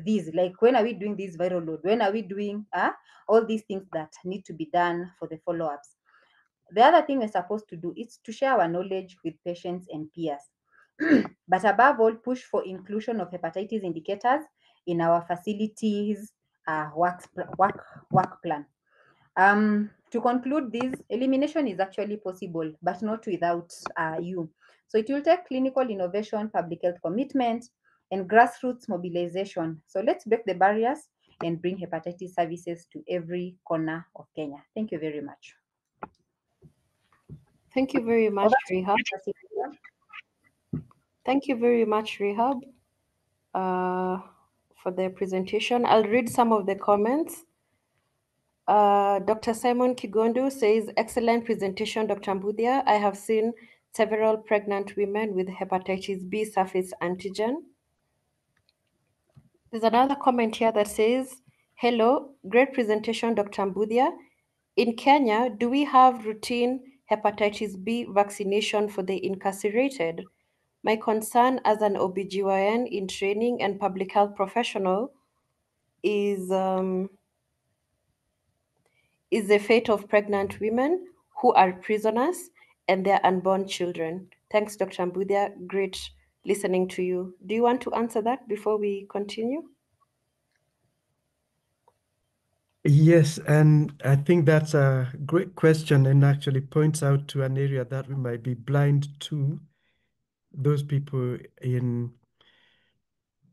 Speaker 3: these, like when are we doing this viral load, when are we doing all these things that need to be done for the follow-ups. The other thing we're supposed to do is to share our knowledge with patients and peers. But above all, push for inclusion of hepatitis indicators in our facilities work plan. To conclude this, elimination is actually possible, but not without you. So it will take clinical innovation, public health commitment, and grassroots mobilization. So let's break the barriers and bring hepatitis services to every corner of Kenya. Thank you very much.
Speaker 2: Thank you very much,
Speaker 3: Over to
Speaker 2: Rehab.
Speaker 3: you, Cecilia.
Speaker 2: Thank you very much, Rehab, uh, for the presentation. I'll read some of the comments. Dr. Simon Kigondo says, excellent presentation, Dr. Mbudia. I have seen several pregnant women with hepatitis B surface antigen. There's another comment here that says, hello, great presentation, Dr. Mbudia. In Kenya, do we have routine hepatitis B vaccination for the incarcerated? My concern as an OBGYN in training and public health professional is the fate of pregnant women who are prisoners and their unborn children. Thanks, Dr. Mbudia. Great listening to you. Do you want to answer that before we continue?
Speaker 1: Yes, and I think that's a great question and actually points out to an area that we might be blind to, those people in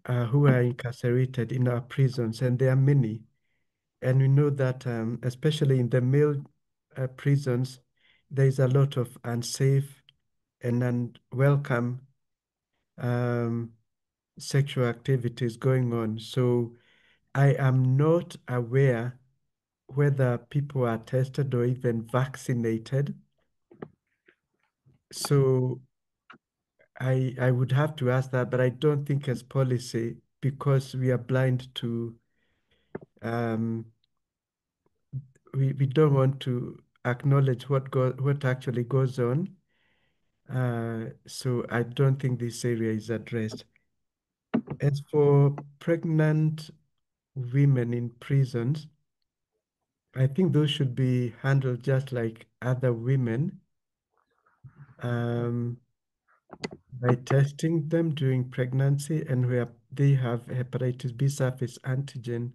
Speaker 1: who are incarcerated in our prisons, and there are many. And we know that especially in the male prisons, there is a lot of unsafe and unwelcome um, sexual activities going on. So I am not aware whether people are tested or even vaccinated. So I would have to ask that, but I don't think as policy because we are blind to we don't want to acknowledge what actually goes on. So I don't think this area is addressed. As for pregnant women in prisons, I think those should be handled just like other women um, by testing them during pregnancy and where they have hepatitis B surface antigen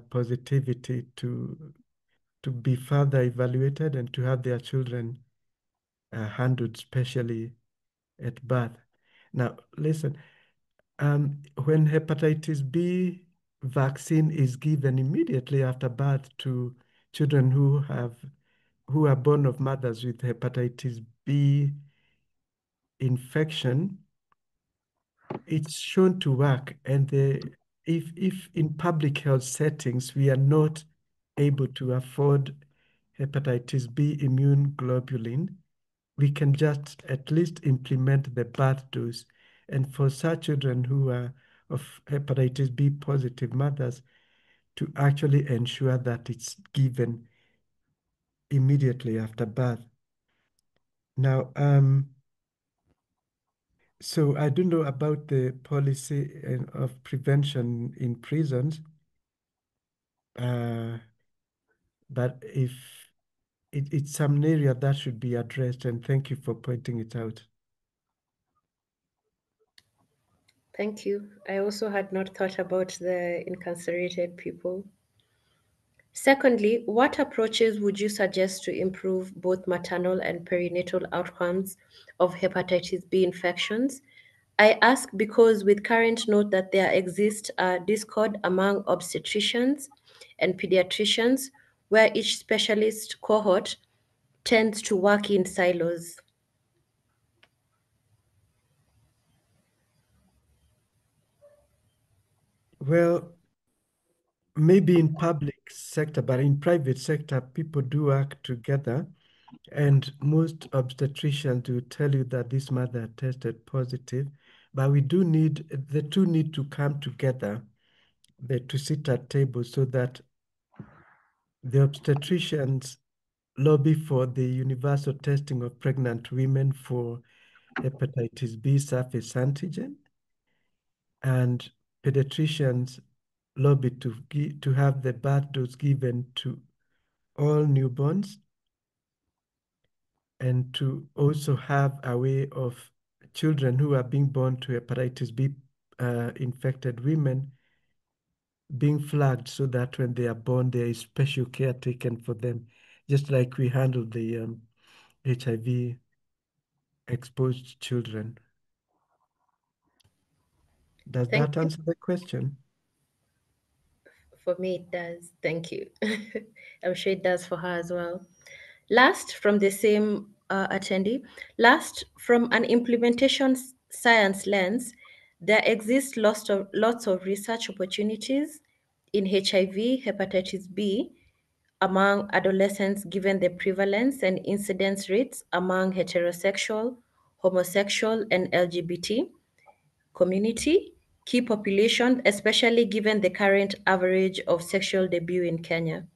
Speaker 1: positivity to be further evaluated and to have their children handled specially at birth. Now, listen, when hepatitis B vaccine is given immediately after birth to children who are born of mothers with hepatitis B infection, it's shown to work. And if in public health settings we are not able to afford hepatitis B immune globulin, we can just at least implement the birth dose. And for such children who are of hepatitis B positive mothers, to actually ensure that it's given immediately after birth. Now, so I don't know about the policy of prevention in prisons, uh, but if it's some area that should be addressed, and thank you for pointing it out.
Speaker 2: Thank you. I also had not thought about the incarcerated people. Secondly, what approaches would you suggest to improve both maternal and perinatal outcomes of hepatitis B infections? I ask because with current note that there exists a discord among obstetricians and pediatricians where each specialist cohort tends to work in silos.
Speaker 1: Well, maybe in public sector, but in private sector, people do work together. And most obstetricians will tell you that this mother tested positive, but we do need, the two need to come together, to sit at tables so that the obstetricians lobby for the universal testing of pregnant women for hepatitis B surface antigen, and pediatricians lobby to have the birth dose given to all newborns and to also have a way of children who are being born to hepatitis B infected women being flagged so that when they are born, there is special care taken for them, just like we handle the HIV exposed children. Does
Speaker 2: Thank
Speaker 1: that
Speaker 2: you.
Speaker 1: answer the question?
Speaker 2: For me, it does. Thank you. I'm sure it does for her as well. Last, from the same attendee, last, from an implementation science lens, there exist lots of research opportunities in HIV, hepatitis B, among adolescents given the prevalence and incidence rates among heterosexual, homosexual, and LGBT community, key population, especially given the current average of sexual debut in Kenya.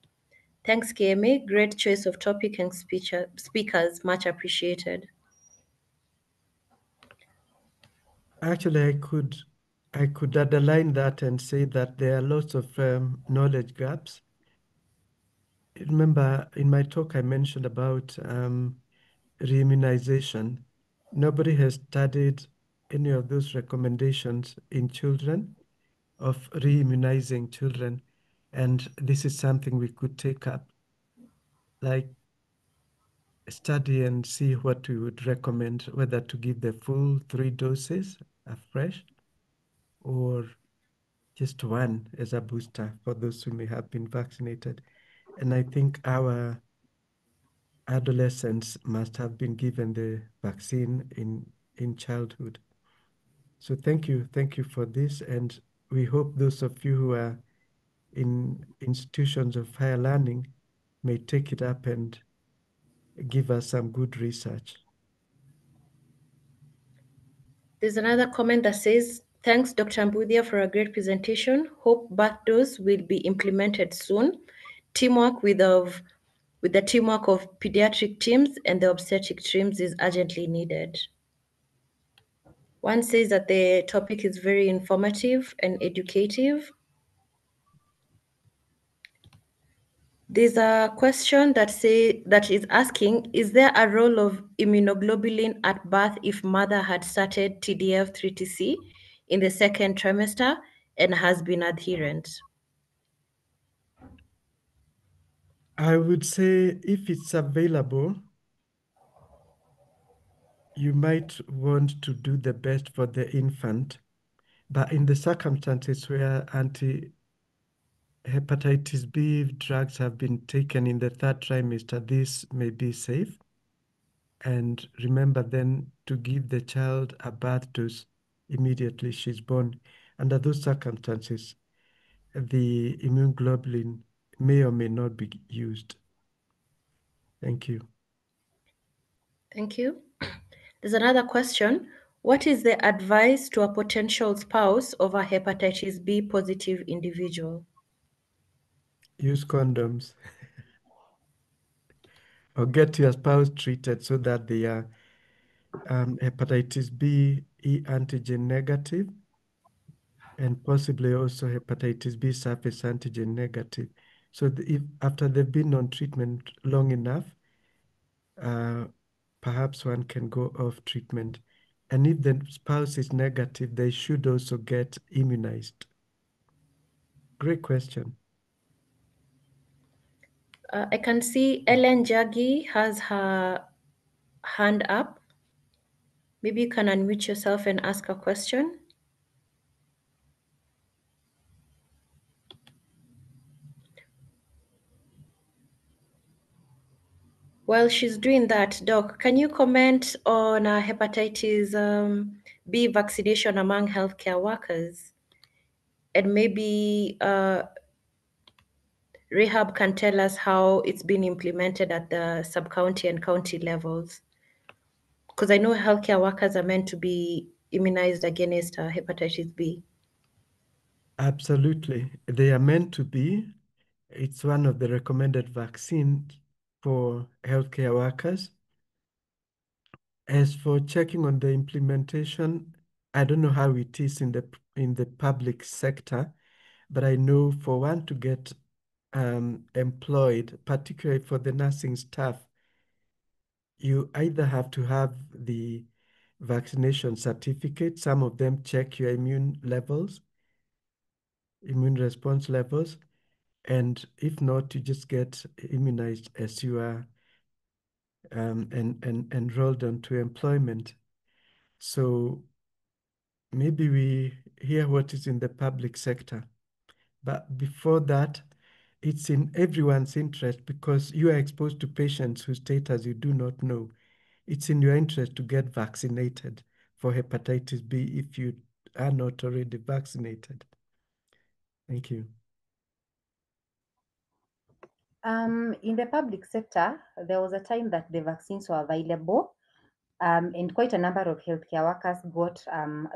Speaker 2: Thanks, KMA. Great choice of topic and speakers. Much appreciated.
Speaker 1: Actually, I could underline that and say that there are lots of knowledge gaps. Remember, in my talk, I mentioned about reimmunization. Nobody has studied any of those recommendations in children of reimmunizing children. And this is something we could take up, like study and see what we would recommend, whether to give the full 3 doses afresh or just one as a booster for those who may have been vaccinated. And I think our adolescents must have been given the vaccine in childhood. So thank you for this. And we hope those of you who are in institutions of higher learning may take it up and give us some good research.
Speaker 2: There's another comment that says, thanks, Dr. Mbudia, for a great presentation. Hope birth dose will be implemented soon. Teamwork with the teamwork of pediatric teams and the obstetric teams is urgently needed. One says that the topic is very informative and educative. There's a question that is asking, is there a role of immunoglobulin at birth if mother had started TDF3TC in the second trimester and has been adherent?
Speaker 1: I would say if it's available, you might want to do the best for the infant, but in the circumstances where anti-hepatitis B drugs have been taken in the third trimester, this may be safe. And remember then to give the child a birth dose immediately she's born. Under those circumstances, the immune globulin may or may not be used. Thank you.
Speaker 2: Thank you. There's another question. What is the advice to a potential spouse of a hepatitis B positive individual?
Speaker 1: Use condoms or get your spouse treated so that they are hepatitis B E antigen negative and possibly also hepatitis B surface antigen negative. So if after they've been on treatment long enough, perhaps one can go off treatment. And if the spouse is negative, they should also get immunized. Great question.
Speaker 2: I can see Ellen Jaggi has her hand up. Maybe you can unmute yourself and ask a question. While she's doing that, Doc, can you comment on hepatitis B vaccination among healthcare workers? And maybe Rehab can tell us how it's been implemented at the sub-county and county levels. Because I know healthcare workers are meant to be immunized against hepatitis B.
Speaker 1: Absolutely. They are meant to be. It's one of the recommended vaccines for healthcare workers. As for checking on the implementation, I don't know how it is in the public sector, but I know for one to get employed, particularly for the nursing staff, you either have to have the vaccination certificate. Some of them check your immune levels, immune response levels, and if not, you just get immunized as you are and enrolled onto employment. So maybe we hear what is in the public sector. But before that, it's in everyone's interest because you are exposed to patients whose status you do not know. It's in your interest to get vaccinated for hepatitis B if you are not already vaccinated. Thank you.
Speaker 3: In the public sector, there was a time that the vaccines were available, and quite a number of healthcare workers got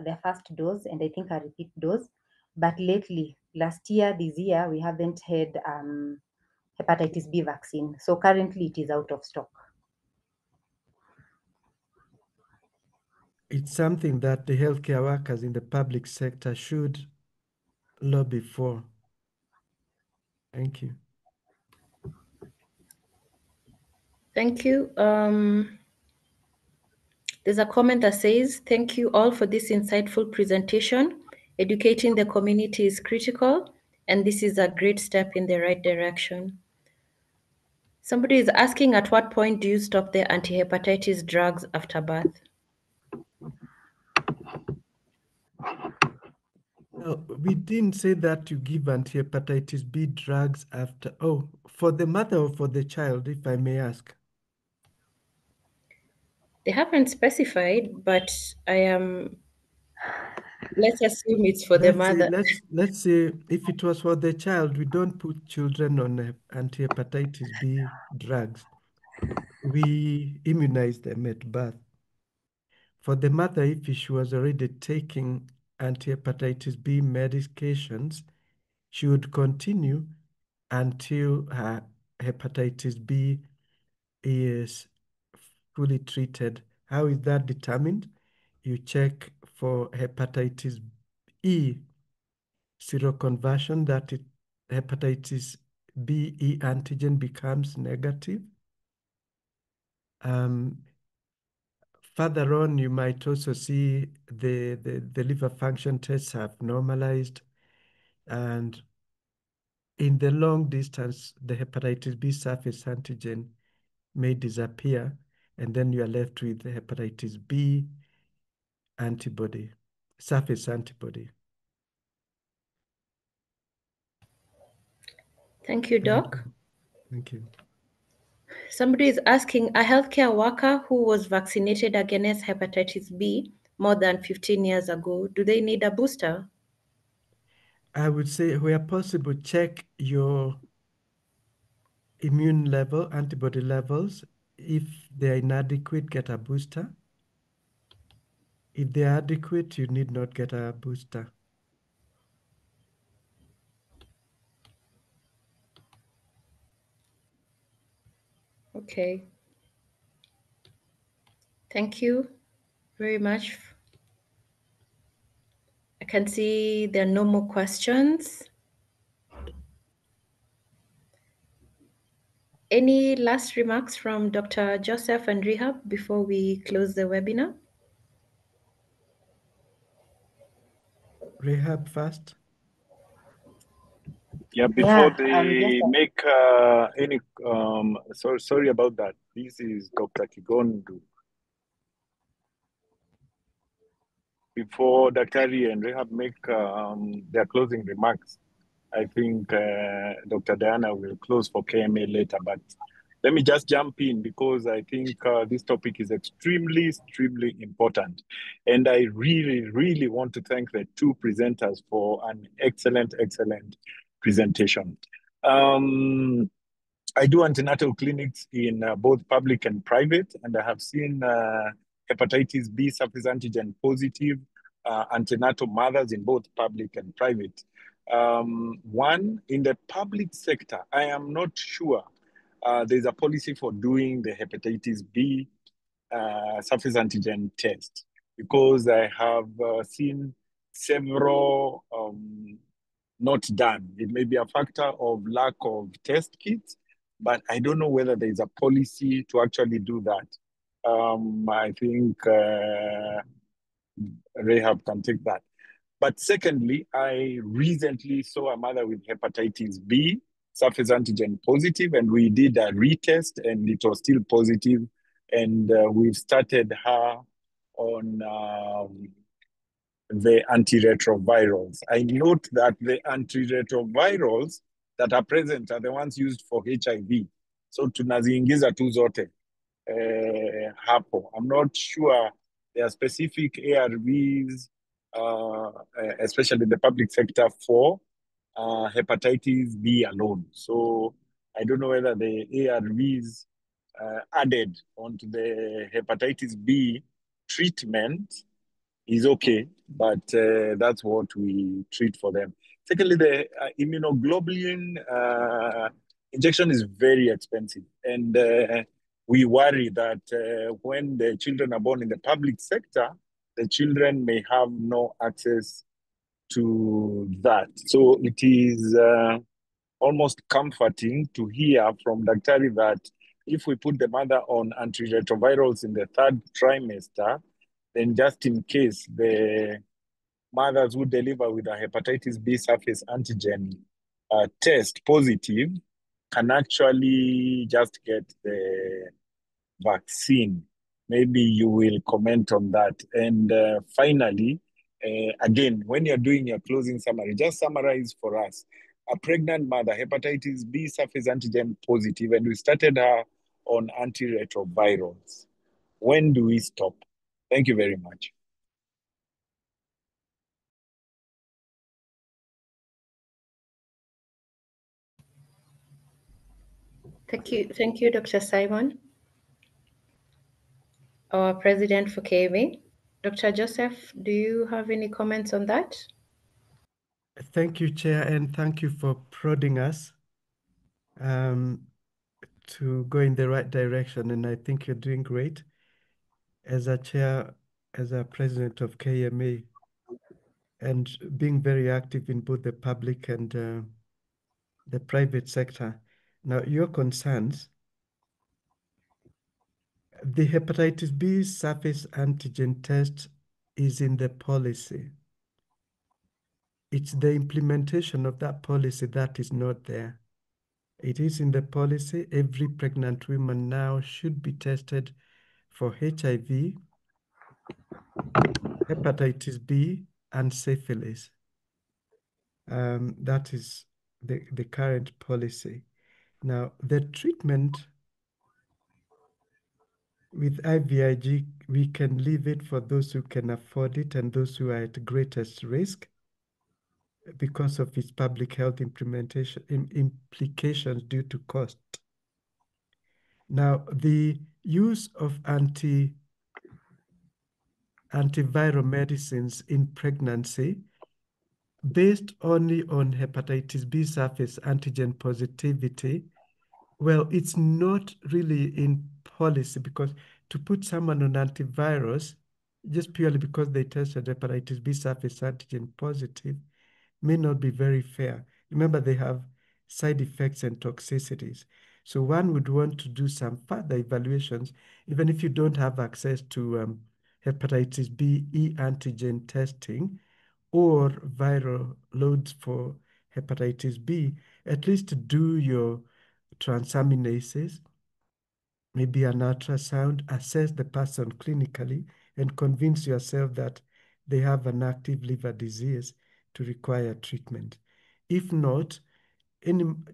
Speaker 3: their first dose and I think a repeat dose. But lately, last year, this year, we haven't had hepatitis B vaccine. So currently, it is out of stock.
Speaker 1: It's something that the healthcare workers in the public sector should lobby for. Thank you.
Speaker 2: Thank you. There's a comment that says, thank you all for this insightful presentation. Educating the community is critical. and this is a great step in the right direction. Somebody is asking, at what point do you stop the anti-hepatitis drugs after birth?
Speaker 1: No, we didn't say that you give anti-hepatitis B drugs after. Oh, for the mother or for the child, if I may ask.
Speaker 2: They haven't specified, but I am, let's assume it's for the
Speaker 1: Let's say,
Speaker 2: mother.
Speaker 1: let's say if it was for the child, we don't put children on anti-hepatitis B drugs. We immunize them at birth. For the mother, if she was already taking anti-hepatitis B medications, she would continue until her hepatitis B is fully treated. How is that determined? You check for hepatitis E seroconversion, that hepatitis B E antigen becomes negative. Further on, you might also see the liver function tests have normalized, and in the long distance, the hepatitis B surface antigen may disappear, and then you are left with the hepatitis B antibody, surface antibody.
Speaker 2: Thank you,
Speaker 1: Thank
Speaker 2: Doc.
Speaker 1: you. Thank you.
Speaker 2: Somebody is asking, a healthcare worker who was vaccinated against hepatitis B more than 15 years ago, do they need a booster?
Speaker 1: I would say, where possible, check your immune level, antibody levels. If they're inadequate, get a booster. If they're adequate, you need not get a booster.
Speaker 2: Okay. Thank you very much. I can see there are no more questions. Any last remarks from Dr. Joseph and Rehab before we close the webinar?
Speaker 1: Rehab first.
Speaker 4: Yeah, before
Speaker 3: Just
Speaker 4: they make any, sorry about that. This is Dr. Kigondu. Before Daktari and Rehab make their closing remarks, I think Dr. Diana will close for KMA later, but let me just jump in because I think this topic is extremely important. And I really want to thank the two presenters for an excellent presentation. I do antenatal clinics in both public and private, and I have seen hepatitis B surface antigen positive antenatal mothers in both public and private. One, in the public sector, I am not sure there's a policy for doing the hepatitis B surface antigen test, because I have seen several not done. It may be a factor of lack of test kits, but I don't know whether there is a policy to actually do that. I think Rehab can take that. But secondly, I recently saw a mother with hepatitis B, surface antigen positive, and we did a retest and it was still positive. And we've started her on the antiretrovirals. I note that the antiretrovirals that are present are the ones used for HIV. So tunaziingiza tu zote hapo. I'm not sure there are specific ARVs, especially in the public sector, for hepatitis B alone. So I don't know whether the ARVs added onto the hepatitis B treatment is okay, but that's what we treat for them. Secondly, the immunoglobulin injection is very expensive, and we worry that when the children are born in the public sector, the children may have no access to that. So it is almost comforting to hear from Daktari that if we put the mother on antiretrovirals in the third trimester, then just in case the mothers who deliver with a hepatitis B surface antigen test positive can actually just get the vaccine. Maybe you will comment on that. And finally, again, when you're doing your closing summary, just summarize for us. A pregnant mother, hepatitis B surface antigen positive, and we started her on antiretrovirals. When do we stop? Thank you very much.
Speaker 2: Thank you, Dr. Simon, our president for KB. Dr. Joseph, do you have any comments on that?
Speaker 1: Thank you, Chair, and thank you for prodding us to go in the right direction. And I think you're doing great as a chair, as a president of KMA, and being very active in both the public and the private sector. Now, your concerns, the hepatitis B surface antigen test is in the policy. It's the implementation of that policy that is not there. It is in the policy. Every pregnant woman now should be tested for HIV, hepatitis B, and syphilis. That is the current policy. Now, the treatment with IVIG, we can leave it for those who can afford it and those who are at greatest risk because of its public health implications due to cost. Now, the use of antiviral medicines in pregnancy based only on hepatitis B surface antigen positivity, well, it's not really in policy because to put someone on antivirus just purely because they tested hepatitis B surface antigen positive may not be very fair. Remember, they have side effects and toxicities. So one would want to do some further evaluations, even if you don't have access to hepatitis B e antigen testing or viral loads for hepatitis B, at least do your transaminases, maybe an ultrasound, assess the person clinically, and convince yourself that they have an active liver disease to require treatment. If not,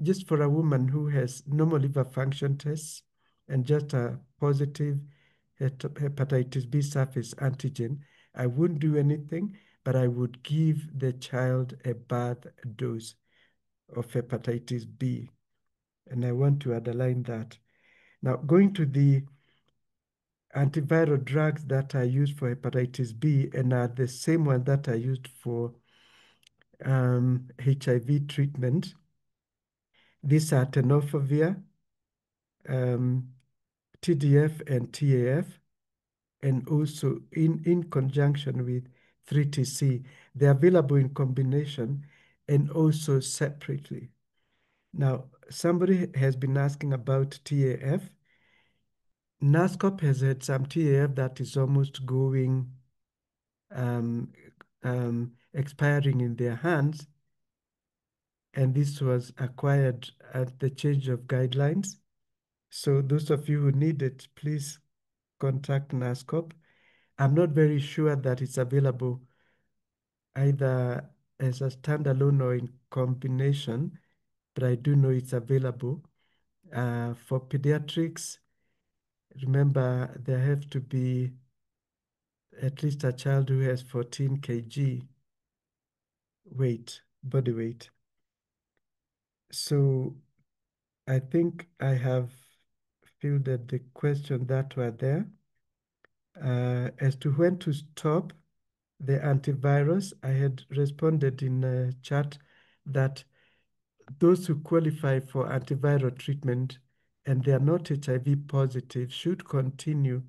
Speaker 1: just for a woman who has normal liver function tests and just a positive hepatitis B surface antigen, I wouldn't do anything, but I would give the child a birth dose of hepatitis B. And I want to underline that. Now, going to the antiviral drugs that are used for hepatitis B and are the same ones that are used for HIV treatment. These are tenofovir, TDF and TAF, and also in conjunction with 3TC. They're available in combination and also separately. Now, somebody has been asking about TAF. NASCOP has had some TAF that is almost going, expiring in their hands. And this was acquired at the change of guidelines. So those of you who need it, please contact NASCOP. I'm not very sure that it's available either as a standalone or in combination, but I do know it's available. For pediatrics, remember there have to be at least a child who has 14 kg body weight. So I think I have fielded the question that were there. As to when to stop the antivirus, I had responded in a chat that those who qualify for antiviral treatment and they are not HIV positive should continue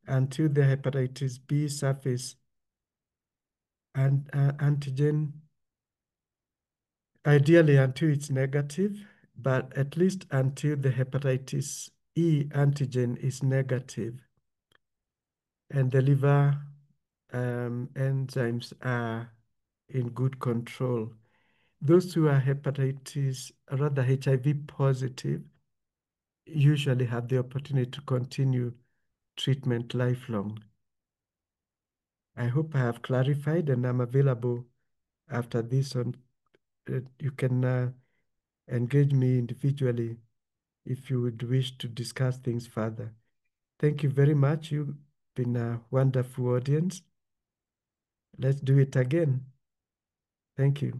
Speaker 1: until the hepatitis B surface and antigen, ideally until it's negative, but at least until the hepatitis E antigen is negative and the liver enzymes are in good control. Those who are HIV positive, usually have the opportunity to continue treatment lifelong. I hope I have clarified, and I'm available after this on. You can engage me individually if you would wish to discuss things further. Thank you very much. You've been a wonderful audience. Let's do it again. Thank you.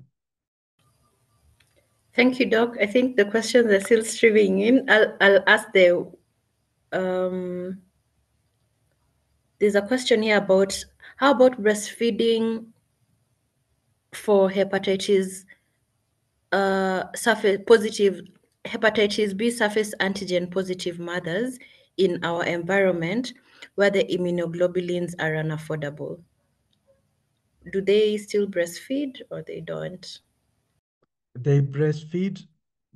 Speaker 2: Thank you, Doc. I think the questions are still streaming in. I'll ask um, there's a question here about how about breastfeeding for hepatitis surface positive hepatitis B surface antigen positive mothers in our environment where the immunoglobulins are unaffordable. Do they still breastfeed or they don't?
Speaker 1: They breastfeed,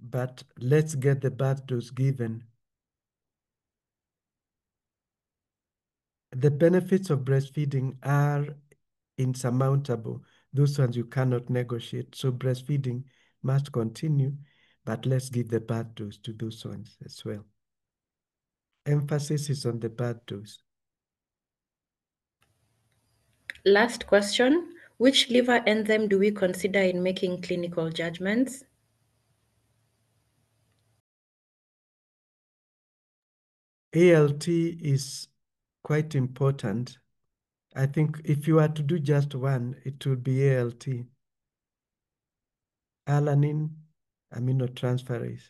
Speaker 1: but let's get the birth dose given. The benefits of breastfeeding are insurmountable. Those ones you cannot negotiate. So breastfeeding must continue, but let's give the birth dose to those ones as well. Emphasis is on the birth dose.
Speaker 2: Last question. Which liver enzyme do we consider in making clinical judgments?
Speaker 1: ALT is quite important. I think if you are to do just one, it would be ALT, alanine aminotransferase.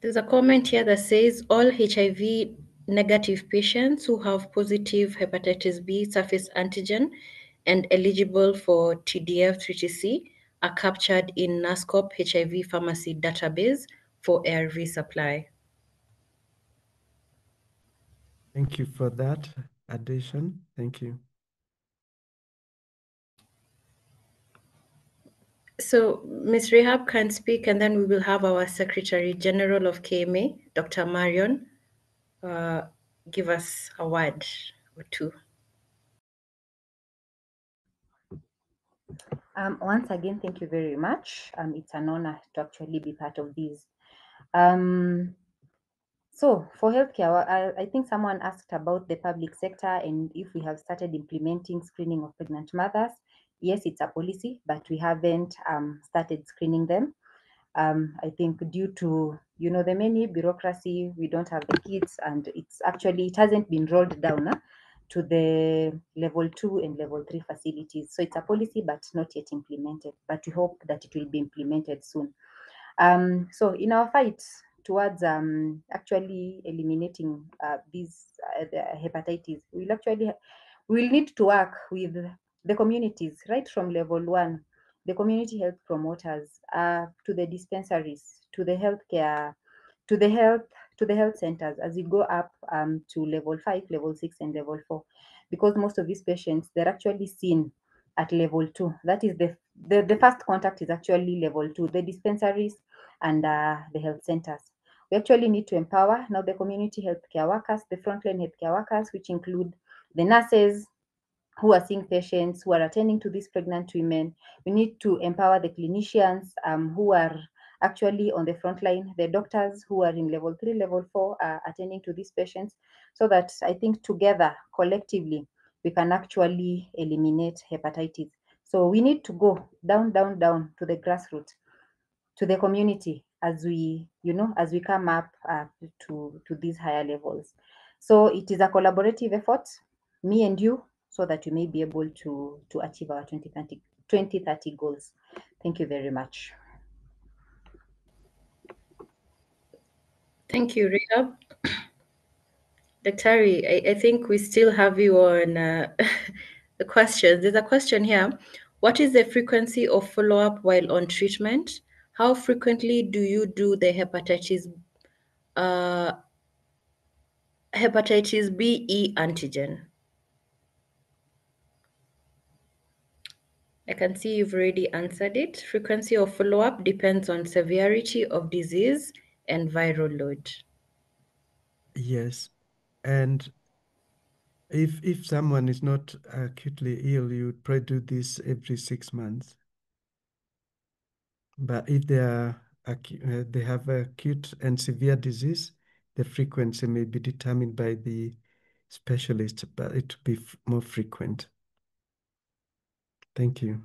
Speaker 2: There's a comment here that says all HIV negative patients who have positive hepatitis B surface antigen and eligible for TDF-3TC are captured in NASCOP HIV pharmacy database for ARV supply.
Speaker 1: Thank you for that addition. Thank you.
Speaker 2: So Ms. Rehab can speak, and then we will have our Secretary General of KMA, Dr. Marion, give us a word or two.
Speaker 3: Once again, thank you very much. It's an honor to actually be part of this. So for healthcare, I think someone asked about the public sector and if we have started implementing screening of pregnant mothers. Yes, it's a policy, but we haven't started screening them. I think due to the many bureaucracy, we don't have the kits, and it hasn't been rolled down to the level 2 and level 3 facilities. So it's a policy, but not yet implemented. But we hope that it will be implemented soon. So in our fight towards actually eliminating the hepatitis, we'll need to work with the communities right from level 1, the community health promoters, to the dispensaries, to the healthcare, to the health to the health centers as we go up to level 5, level 6, and level 4, because most of these patients, they're actually seen at level 2. That is the first contact is actually level 2, the dispensaries and the health centers. We actually need to empower now the community healthcare workers, the frontline healthcare workers, which include the nurses who are seeing patients, who are attending to these pregnant women. We need to empower the clinicians who are actually on the front line, the doctors who are in level 3, level 4, attending to these patients, so that I think together, collectively, we can actually eliminate hepatitis. So we need to go down, down, down to the grassroots, to the community as we come up to these higher levels. So it is a collaborative effort, me and you, so that we may be able to achieve our 2030 goals. Thank you very much.
Speaker 2: Thank you, Rehab. Daktari, I think we still have you on the questions. There's a question here. What is the frequency of follow-up while on treatment? How frequently do you do the uh, hepatitis B-E antigen? I can see you've already answered it. Frequency of follow-up depends on severity of disease and viral load.
Speaker 1: Yes. And If someone is not acutely ill, you would probably do this every 6 months. But if they have acute and severe disease, the frequency may be determined by the specialist, but it will be more frequent. Thank you.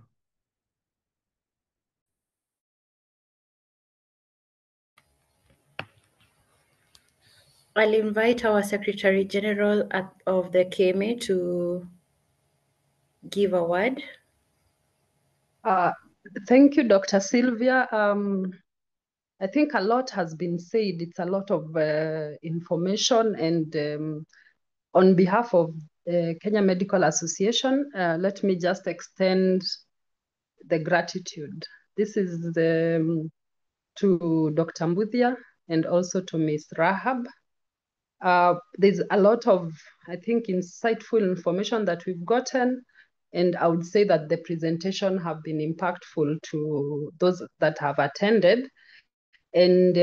Speaker 2: I'll invite our Secretary General of the KMA to give a word.
Speaker 5: Thank you, Dr. Sylvia. I think a lot has been said. It's a lot of information, and on behalf of Kenya Medical Association, let me just extend the gratitude. This is to Dr. Mbuthia and also to Ms. Rahab. There's a lot of, I think, insightful information that we've gotten, and I would say that the presentation have been impactful to those that have attended. And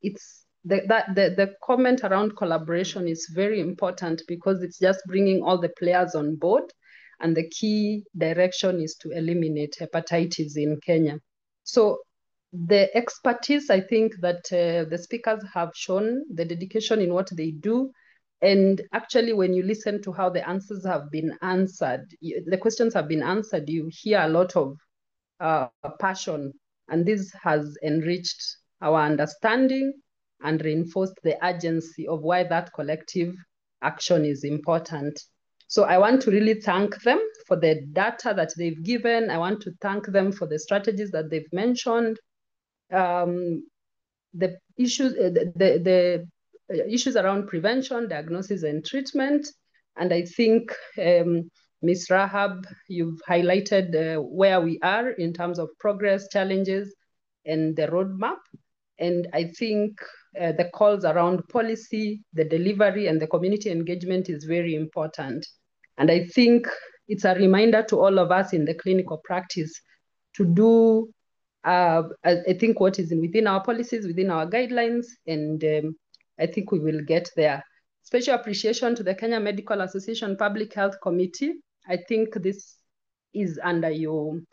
Speaker 5: it's the comment around collaboration is very important because it's just bringing all the players on board, and the key direction is to eliminate hepatitis in Kenya. So the expertise, I think that the speakers have shown, the dedication in what they do. And actually, when you listen to how the answers have been answered, the questions have been answered, you hear a lot of passion. And this has enriched our understanding and reinforced the urgency of why that collective action is important. So I want to really thank them for the data that they've given. I want to thank them for the strategies that they've mentioned. The issues, the issues around prevention, diagnosis, and treatment. And I think, Ms. Rahab, you've highlighted where we are in terms of progress, challenges, and the roadmap. And I think the calls around policy, the delivery, and the community engagement is very important. And I think it's a reminder to all of us in the clinical practice to do I think what is within our policies, within our guidelines, and I think we will get there. Special appreciation to the Kenya Medical Association Public Health Committee. I think this is under you,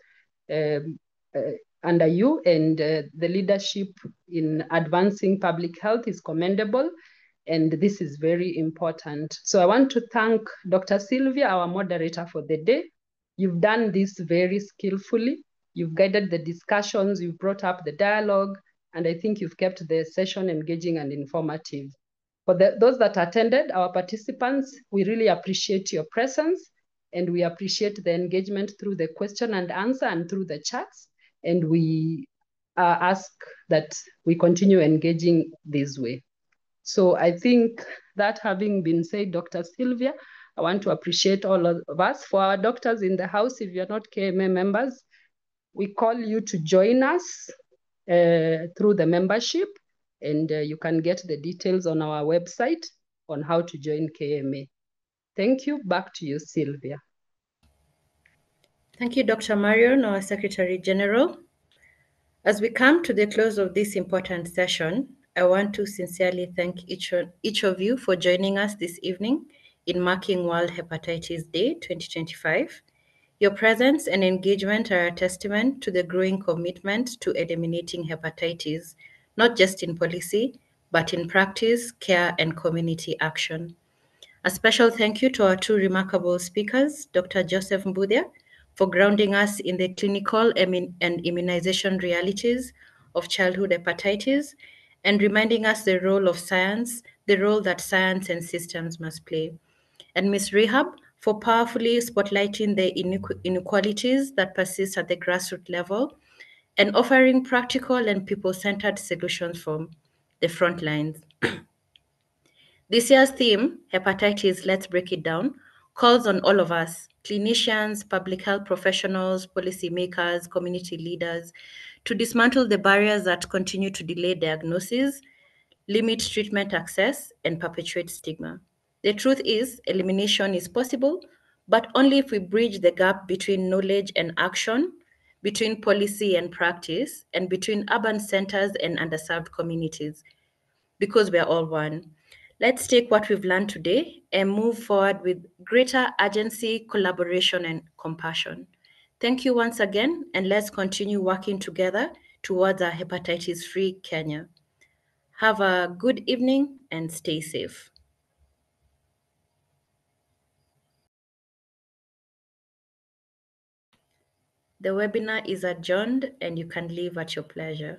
Speaker 5: and the leadership in advancing public health is commendable, and this is very important. So I want to thank Dr. Sylvia, our moderator for the day. You've done this very skillfully. You've guided the discussions, you've brought up the dialogue, and I think you've kept the session engaging and informative. For those that attended, our participants, we really appreciate your presence, and we appreciate the engagement through the question and answer and through the chats, and we ask that we continue engaging this way. So I think that having been said, Dr. Sylvia, I want to appreciate all of us. For our doctors in the house, if you're not KMA members, we call you to join us through the membership, and you can get the details on our website on how to join KMA. Thank you. Back to you, Sylvia.
Speaker 2: Thank you, Dr. Marion, our Secretary General. As we come to the close of this important session, I want to sincerely thank each of you for joining us this evening in marking World Hepatitis Day 2025. Your presence and engagement are a testament to the growing commitment to eliminating hepatitis, not just in policy, but in practice, care, and community action. A special thank you to our two remarkable speakers, Dr. Joseph Mbuthia, for grounding us in the clinical and immunization realities of childhood hepatitis and reminding us the role that science and systems must play. And Ms. Rahab for powerfully spotlighting the inequalities that persist at the grassroots level and offering practical and people-centered solutions from the front lines. This year's theme, Hepatitis, Let's Break It Down, calls on all of us, clinicians, public health professionals, policymakers, community leaders, to dismantle the barriers that continue to delay diagnosis, limit treatment access, and perpetuate stigma. The truth is, elimination is possible, but only if we bridge the gap between knowledge and action, between policy and practice, and between urban centers and underserved communities, because we are all one. Let's take what we've learned today and move forward with greater urgency, collaboration, and compassion. Thank you once again, and let's continue working together towards a hepatitis-free Kenya. Have a good evening and stay safe. The webinar is adjourned and you can leave at your pleasure.